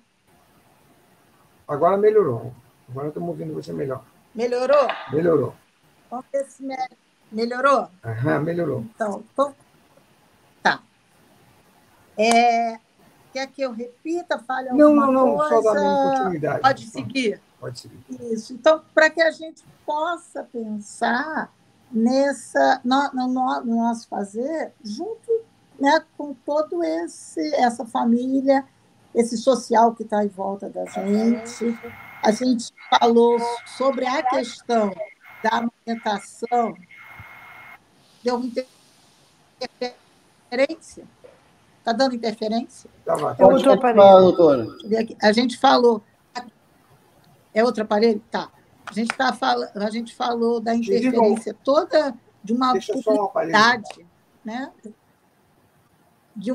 Agora melhorou. Agora estamos ouvindo você melhor. Melhorou? Melhorou. Vamos ver se melhorou? Melhorou. Então, tá. Quer que eu repita, fale alguma coisa? Não, só dando continuidade. Pode seguir? Pode seguir. Isso. Então, para que a gente possa pensar no nosso fazer, junto, né, com todo essa família, esse social que está em volta da gente. A gente falou sobre a questão da amamentação. Deu interferência? Está dando interferência? Pode continuar, doutora. A gente falou... É outro aparelho? Tá. A gente falou da interferência toda de uma publicidade, né? De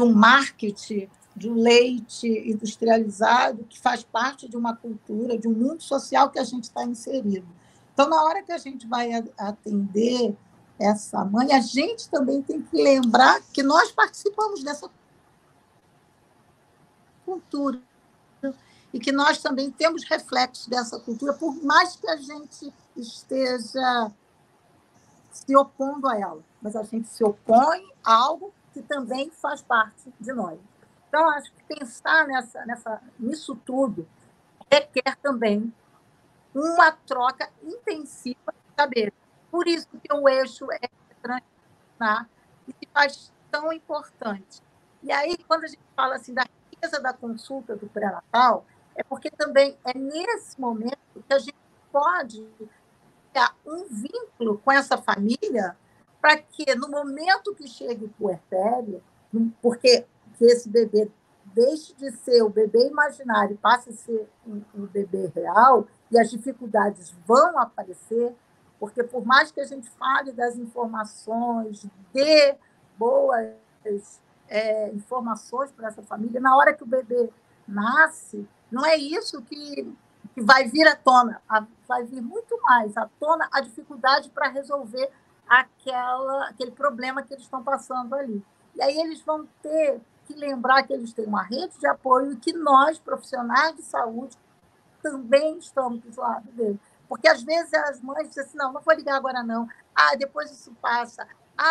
um marketing de um leite industrializado que faz parte de uma cultura, de um mundo social que a gente está inserido. Então, na hora que a gente vai atender essa mãe, a gente também tem que lembrar que nós participamos dessa cultura e que nós também temos reflexos dessa cultura, por mais que a gente esteja se opondo a ela, mas a gente se opõe a algo que também faz parte de nós. Então, acho que pensar nisso tudo requer também uma troca intensiva de saber. Por isso que o eixo é transformar e se faz tão importante. E aí, quando a gente fala assim da riqueza da consulta do pré-natal, é porque também é nesse momento que a gente pode criar um vínculo com essa família para que, no momento que chegue o puerpério, porque que esse bebê deixe de ser o bebê imaginário e passe a ser um bebê real, e as dificuldades vão aparecer, porque por mais que a gente fale das informações, dê boas informações para essa família, na hora que o bebê nasce, não é isso que vai vir à tona, vai vir muito mais à tona a dificuldade para resolver aquele problema que eles estão passando ali. E aí eles vão ter que lembrar que eles têm uma rede de apoio e que nós, profissionais de saúde, também estamos do lado deles. Porque, às vezes, as mães dizem assim, não vou ligar agora não. Depois isso passa.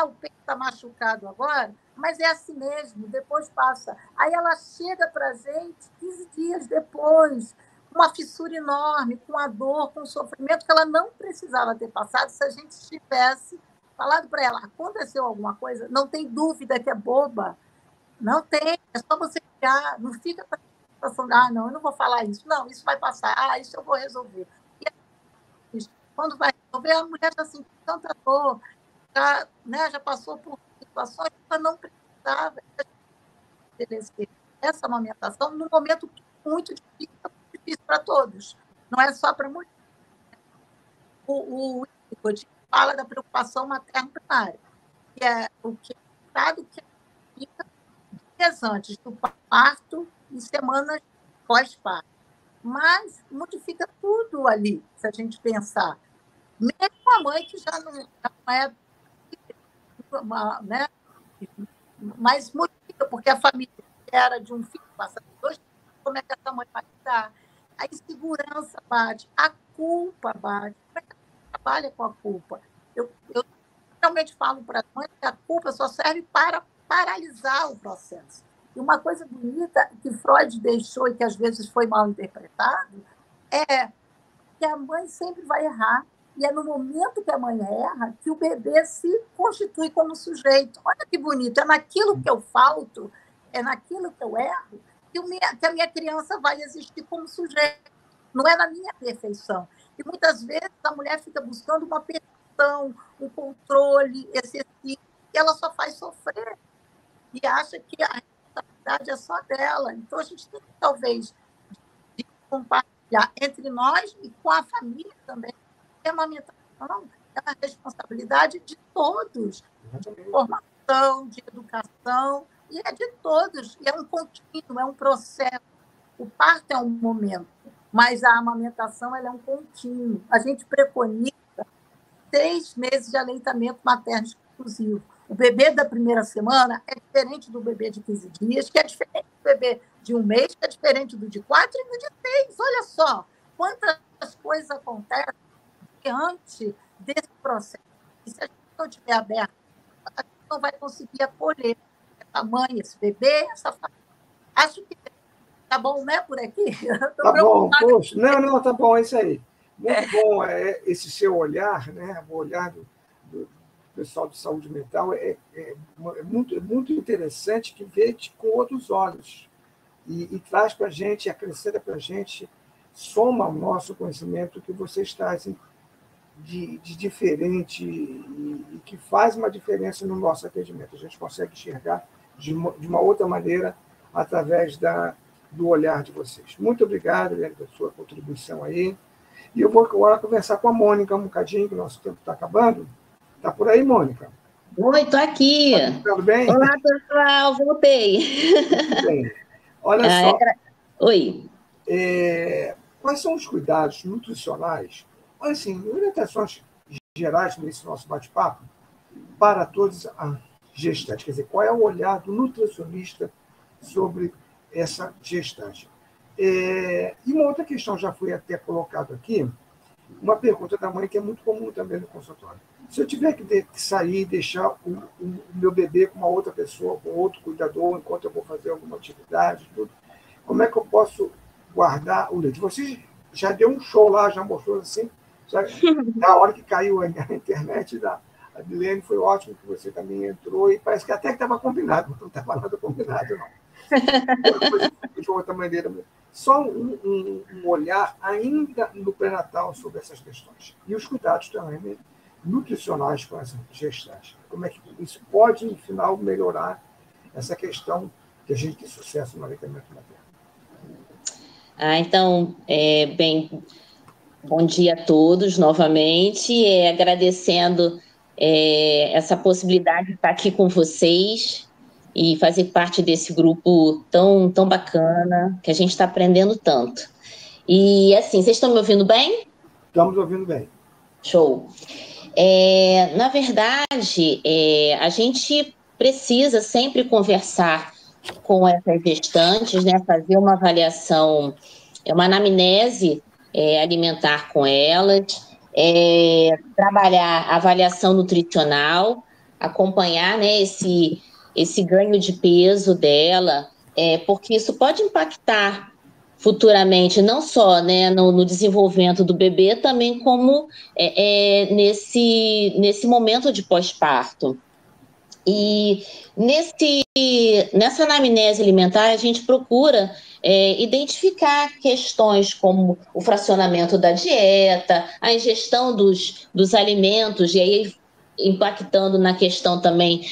O peito está machucado agora, mas é assim mesmo, depois passa. Aí ela chega para a gente 15 dias depois, com uma fissura enorme, com a dor, com o sofrimento que ela não precisava ter passado se a gente tivesse falado para ela, aconteceu alguma coisa, não tem dúvida que é boba. Não tem, é só você ficar, não fica com a sensação de, não, eu não vou falar isso. Não, isso vai passar, isso eu vou resolver. E quando vai resolver, a mulher já sentiu tanta dor, já passou por situações que ela não precisava estabelecer essa amamentação num momento muito difícil para todos. Não é só para mulher. O Igor fala da preocupação materno-primária, que é o que é dado que fica dias antes do parto e semanas pós-parto. Mas modifica tudo ali, se a gente pensar. Mesmo a mãe que já não é... né? Mas modifica, porque a família era de um filho passando 2, como é que essa mãe vai dar? A insegurança bate, a culpa, Bárbara. Como é que você trabalha com a culpa? Eu realmente falo para a mãe que a culpa só serve para paralisar o processo. E uma coisa bonita que Freud deixou e que às vezes foi mal interpretado é que a mãe sempre vai errar. E é no momento que a mãe erra que o bebê se constitui como sujeito. Olha que bonito, é naquilo que eu falto, é naquilo que eu erro, que a minha criança vai existir como sujeito. Não é na minha perfeição. E muitas vezes a mulher fica buscando uma perfeição, um controle excessivo, e ela só faz sofrer. E acha que a responsabilidade é só dela. Então a gente tem que, talvez, compartilhar entre nós e com a família também. A amamentação é uma responsabilidade de todos, de formação, de educação, e é de todos, e é um contínuo, é um processo. O parto é um momento, mas a amamentação ela é um contínuo. A gente preconiza 6 meses de aleitamento materno exclusivo. O bebê da primeira semana é diferente do bebê de 15 dias, que é diferente do bebê de 1 mês, que é diferente do de 4 e do de 6. Olha só quantas coisas acontecem antes desse processo. E se a gente não estiver aberto, a gente não vai conseguir acolher essa mãe, esse bebê, essa família. Acho que tá bom, né, por aqui? Tá bom, poxa. Não, tá bom, é isso aí. Muito bom esse seu olhar, né? O olhar do pessoal de saúde mental é muito interessante, que vê com outros olhos e traz para a gente, acrescenta para a gente, soma ao nosso conhecimento que vocês trazem de diferente e que faz uma diferença no nosso atendimento. A gente consegue enxergar de uma outra maneira através do olhar de vocês. Muito obrigado, Helene, pela sua contribuição aí. E eu vou agora conversar com a Mônica um bocadinho, que o nosso tempo está acabando. Está por aí, Mônica? Oi, estou aqui. Tudo bem? Olá, pessoal, voltei. Tudo bem. Olha só. Oi. Quais são os cuidados nutricionais, assim, orientações gerais nesse nosso bate-papo, para todos as gestantes? Quer dizer, qual é o olhar do nutricionista sobre essa gestante? E uma outra questão já foi até colocado aqui, uma pergunta da mãe que é muito comum também no consultório. Se eu tiver que sair e deixar o meu bebê com uma outra pessoa, com outro cuidador, enquanto eu vou fazer alguma atividade, tudo, como é que eu posso guardar o leite? Você já deu um show lá, já mostrou assim, na hora que caiu a internet da Milene, foi ótimo que você também entrou, e parece que até que estava combinado, mas não estava nada combinado, não. De outra maneira, só um olhar ainda no pré-natal sobre essas questões. E os cuidados também nutricionais com essa gestante. Como é que isso pode, no final, melhorar essa questão que a gente tem sucesso no aleitamento materno? Então, bem, bom dia a todos novamente, agradecendo essa possibilidade de estar aqui com vocês e fazer parte desse grupo tão bacana, que a gente está aprendendo tanto. E, assim, vocês estão me ouvindo bem? Estamos ouvindo bem. Show. Na verdade, a gente precisa sempre conversar com essas gestantes, né, fazer uma avaliação, uma anamnese alimentar com elas, trabalhar a avaliação nutricional, acompanhar, né, esse ganho de peso dela, porque isso pode impactar futuramente, não só, né, no desenvolvimento do bebê, também como nesse momento de pós-parto. E nessa anamnese alimentar, a gente procura identificar questões como o fracionamento da dieta, a ingestão dos alimentos, e aí impactando na questão também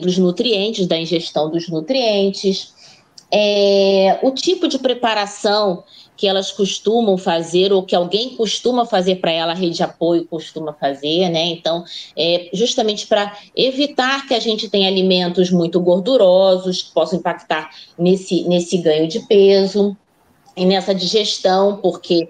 dos nutrientes, da ingestão dos nutrientes, o tipo de preparação que elas costumam fazer, ou que alguém costuma fazer para ela, a rede de apoio costuma fazer, né? Então, justamente para evitar que a gente tenha alimentos muito gordurosos, que possam impactar nesse ganho de peso e nessa digestão, porque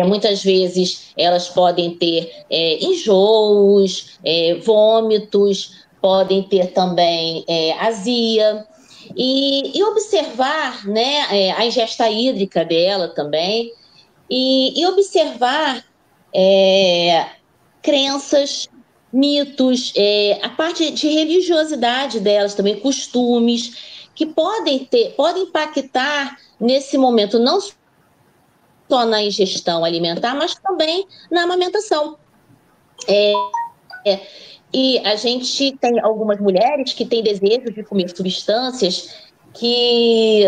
muitas vezes elas podem ter enjoos, vômitos, podem ter também azia. E observar, né, a ingesta hídrica dela também, e observar crenças, mitos, a parte de religiosidade delas também, costumes, que podem impactar nesse momento, não só na ingestão alimentar, mas também na amamentação. E a gente tem algumas mulheres que têm desejo de comer substâncias que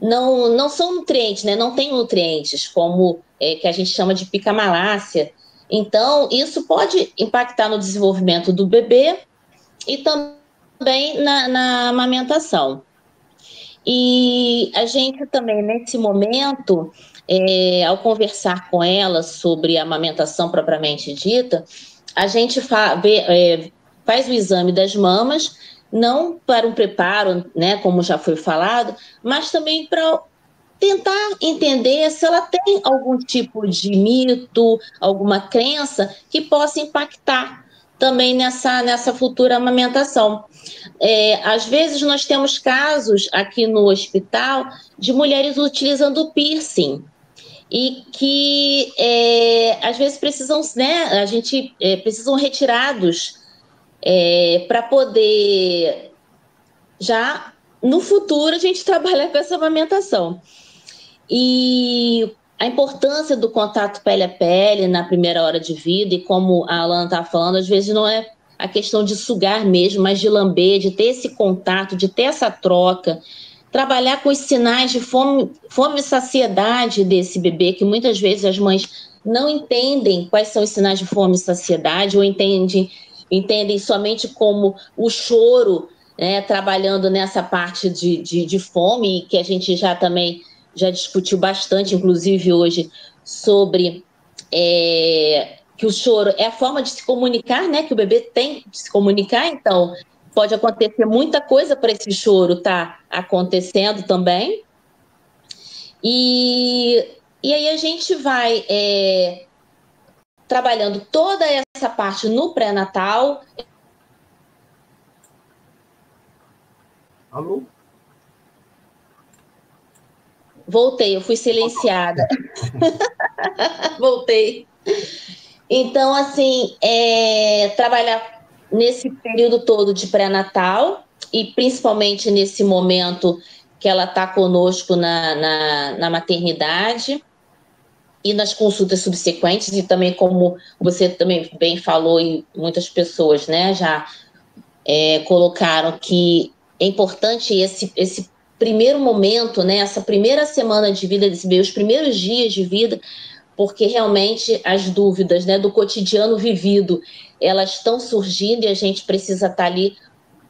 não são nutrientes, né? Não têm nutrientes, como que a gente chama de picamalácia. Então, isso pode impactar no desenvolvimento do bebê e também na amamentação. E a gente também, nesse momento, ao conversar com ela sobre a amamentação propriamente dita, a gente faz o exame das mamas, não para um preparo, né, como já foi falado, mas também para tentar entender se ela tem algum tipo de mito, alguma crença que possa impactar também nessa futura amamentação. Às vezes nós temos casos aqui no hospital de mulheres utilizando piercing e que às vezes precisam, né, precisam retirados para poder já no futuro a gente trabalhar com essa amamentação. E a importância do contato pele a pele na primeira hora de vida, e como a Alana está falando, às vezes não é a questão de sugar mesmo, mas de lamber, de ter esse contato, de ter essa troca, trabalhar com os sinais de fome e saciedade desse bebê, que muitas vezes as mães não entendem quais são os sinais de fome e saciedade, ou entendem somente como o choro, né, trabalhando nessa parte de fome, que a gente já discutiu bastante, inclusive hoje, sobre que o choro é a forma de se comunicar, né, que o bebê tem de se comunicar, então pode acontecer muita coisa para esse choro estar acontecendo também. E aí a gente vai trabalhando toda essa parte no pré-natal. Alô? Voltei, eu fui silenciada. Voltei. Então, assim, trabalhar nesse período todo de pré-natal e principalmente nesse momento que ela está conosco na maternidade e nas consultas subsequentes, e também, como você também bem falou, e muitas pessoas, né, já colocaram que é importante esse primeiro momento, né, essa primeira semana de vida desse bebê, os primeiros dias de vida, porque realmente as dúvidas, né, do cotidiano vivido, elas estão surgindo e a gente precisa estar ali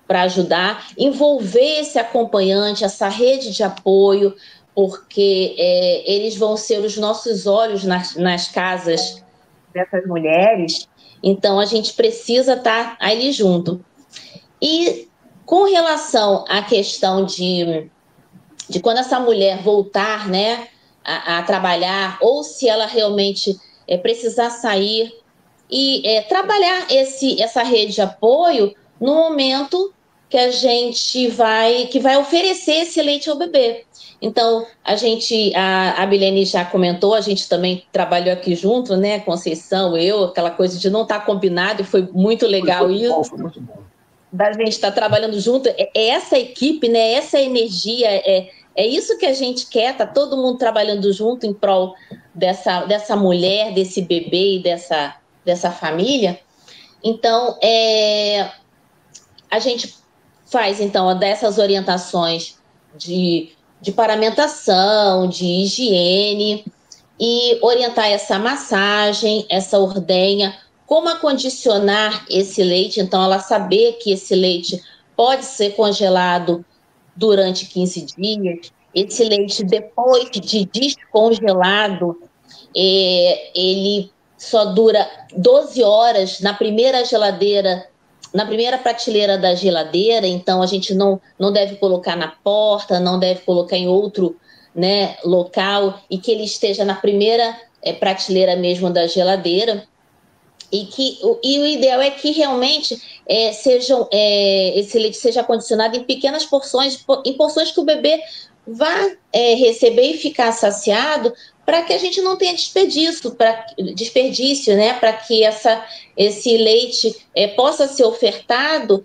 para ajudar, envolver esse acompanhante, essa rede de apoio, porque eles vão ser os nossos olhos nas casas dessas mulheres, então a gente precisa estar ali junto. E com relação à questão de quando essa mulher voltar, né, a trabalhar, ou se ela realmente precisar sair e trabalhar essa rede de apoio no momento que que vai oferecer esse leite ao bebê. Então, a Bilene já comentou, a gente também trabalhou aqui junto, né, Conceição, aquela coisa de não estar combinado, e foi muito legal isso. Foi muito bom. Da gente estar trabalhando junto, essa equipe, né, essa energia, é isso que a gente quer, tá todo mundo trabalhando junto em prol dessa mulher, desse bebê e dessa família. Então, a gente faz, então, dessas orientações de paramentação, de higiene, e orientar essa massagem, essa ordenha, como acondicionar esse leite, então ela saber que esse leite pode ser congelado durante 15 dias, esse leite depois de descongelado, ele só dura 12 horas na primeira prateleira da geladeira, então a gente não deve colocar na porta, não deve colocar em outro, né, local, e que ele esteja na primeira prateleira mesmo da geladeira. E o ideal é que realmente esse leite seja acondicionado em pequenas porções, em porções que o bebê vá receber e ficar saciado, para que a gente não tenha desperdício, né? Para que esse leite possa ser ofertado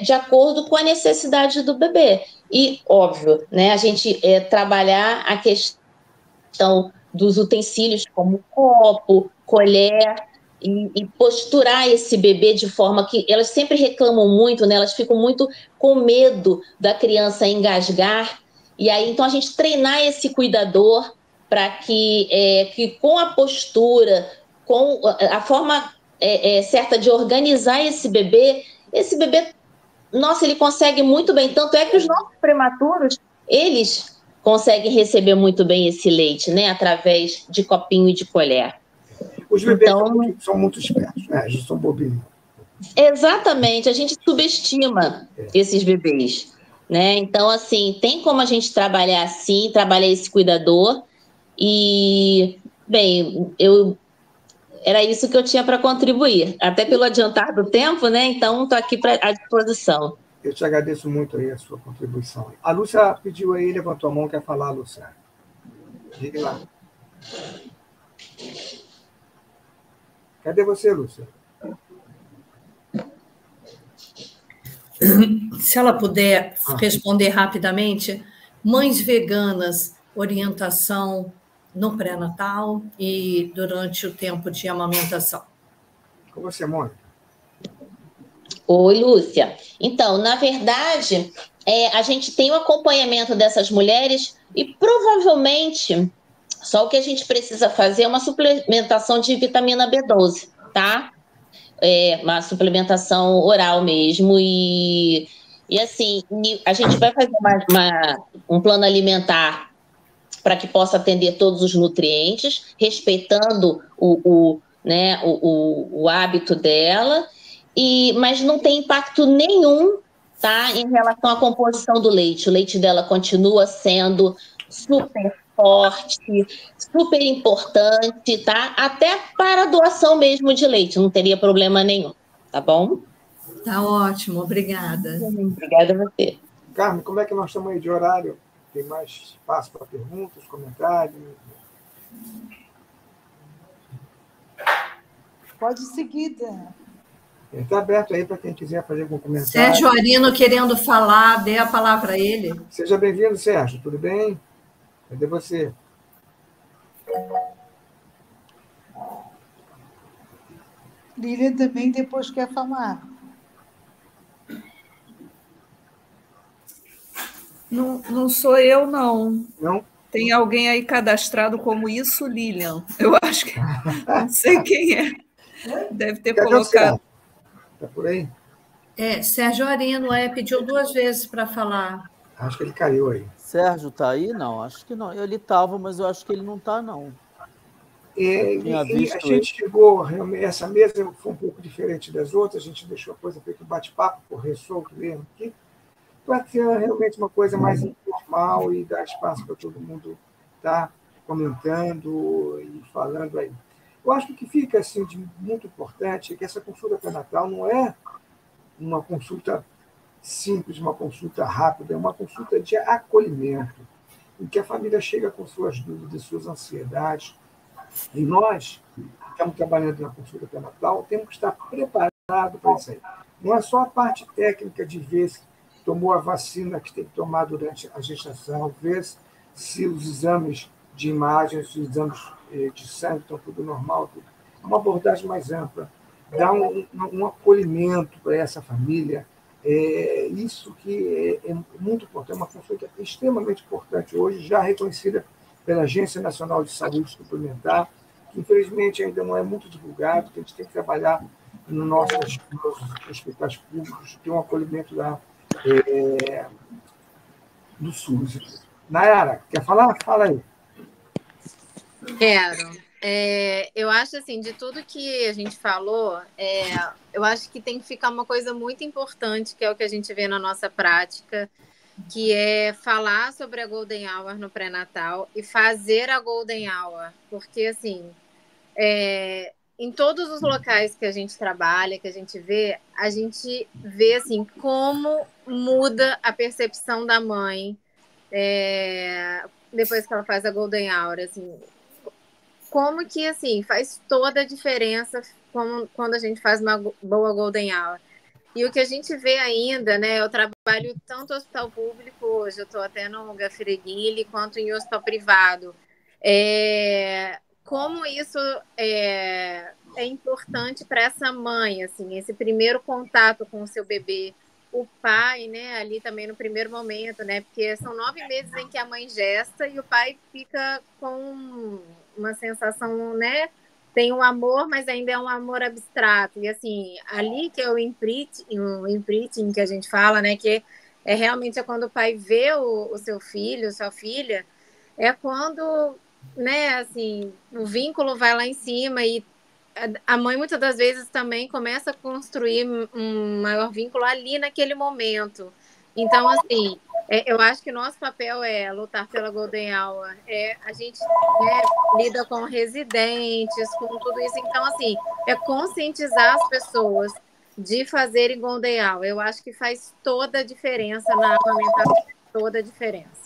de acordo com a necessidade do bebê. E, óbvio, né, a gente trabalhar a questão dos utensílios como copo, colher, e posturar esse bebê de forma que elas sempre reclamam muito, né? Elas ficam muito com medo da criança engasgar, e aí então a gente treinar esse cuidador para que com a postura, com a forma certa de organizar esse bebê, nossa, ele consegue muito bem, tanto é que os nossos prematuros, eles conseguem receber muito bem esse leite, né? Através de copinho e de colher. Os bebês são muito espertos, né? Eles são bobinhos. Exatamente, a gente subestima esses bebês, né? Então, assim, tem como a gente trabalhar assim, trabalhar esse cuidador e, bem, era isso que eu tinha para contribuir, até pelo adiantar do tempo, né? Então, estou aqui à disposição. Eu te agradeço muito aí a sua contribuição. A Lúcia pediu aí, levantou a mão, quer falar, Lúcia? Diga lá. Cadê você, Lúcia? Se ela puder responder rapidamente, mães veganas, orientação no pré-natal e durante o tempo de amamentação. Com você, Mônica. Oi, Lúcia. Então, na verdade, a gente tem o acompanhamento dessas mulheres e provavelmente só o que a gente precisa fazer é uma suplementação de vitamina B12, tá? Uma suplementação oral mesmo e assim, a gente vai fazer um plano alimentar para que possa atender todos os nutrientes, respeitando o hábito dela, mas não tem impacto nenhum, tá, em relação à composição do leite. O leite dela continua sendo super forte, super importante, tá? Até para a doação mesmo de leite, não teria problema nenhum, tá bom? Tá ótimo, obrigada. Obrigada a você. Carmen, como é que nós estamos aí de horário? Tem mais espaço para perguntas, comentários? Pode seguir, Dan. Está aberto aí para quem quiser fazer algum comentário. Sérgio Arino querendo falar, dê a palavra a ele. Seja bem-vindo, Sérgio, tudo bem? Cadê você? Lilian também depois quer falar. Não sou eu, não. Não? Tem alguém aí cadastrado como isso, Lilian? Eu acho que... Não sei quem é. Deve ter colocado... Está por aí? Sérgio Arino pediu 2 vezes para falar. Acho que ele caiu aí. Sérgio está aí? Não, acho que não. Ele estava, mas eu acho que ele não está, não. A gente chegou, realmente, essa mesa foi um pouco diferente das outras, a gente deixou a coisa feita bate-papo, correr solto mesmo aqui, para ser realmente uma coisa mais informal e dar espaço para todo mundo estar comentando e falando aí. Eu acho que o que fica assim, de muito importante é que essa consulta pré-natal não é uma consulta simples, uma consulta rápida, é uma consulta de acolhimento, em que a família chega com suas dúvidas, suas ansiedades, e nós, que estamos trabalhando na consulta pré-natal, temos que estar preparados para isso aí. Não é só a parte técnica de ver se tomou a vacina que tem que tomar durante a gestação, ver se os exames de imagens, os exames de sangue estão tudo normal. Tudo. É uma abordagem mais ampla, dar um acolhimento para essa família. Isso que é muito importante, é uma consulta extremamente importante hoje, já reconhecida pela Agência Nacional de Saúde Suplementar, que infelizmente ainda não é muito divulgado, que a gente tem que trabalhar nos nossos hospitais públicos, ter um acolhimento do SUS. Nayara, quer falar? Fala aí. Quero. Eu acho assim, de tudo que a gente falou, eu acho que tem que ficar uma coisa muito importante, que é o que a gente vê na nossa prática, que é falar sobre a Golden Hour no pré-natal e fazer a Golden Hour, porque assim, em todos os locais que a gente trabalha, que a gente vê assim como muda a percepção da mãe depois que ela faz a Golden Hour, assim, como que, assim, faz toda a diferença quando a gente faz uma boa Golden Hour. E o que a gente vê ainda, né? Eu trabalho tanto no hospital público hoje, eu estou até no Gafreguili, quanto em hospital privado. Como isso é importante para essa mãe, assim, esse primeiro contato com o seu bebê. O pai, né, ali também no primeiro momento, né? Porque são 9 meses em que a mãe gesta e o pai fica com uma sensação, né? Tem um amor, mas ainda é um amor abstrato. E, assim, ali que é o imprinting que a gente fala, né? Que realmente quando o pai vê o seu filho, sua filha, é quando, né, assim, o vínculo vai lá em cima e a mãe, muitas das vezes, também começa a construir um maior vínculo ali naquele momento. Então, assim, eu acho que nosso papel é lutar pela Golden Hour. A gente, né, lida com residentes, com tudo isso. Então, assim, é conscientizar as pessoas de fazerem Golden Hour. Eu acho que faz toda a diferença na amamentação, toda a diferença.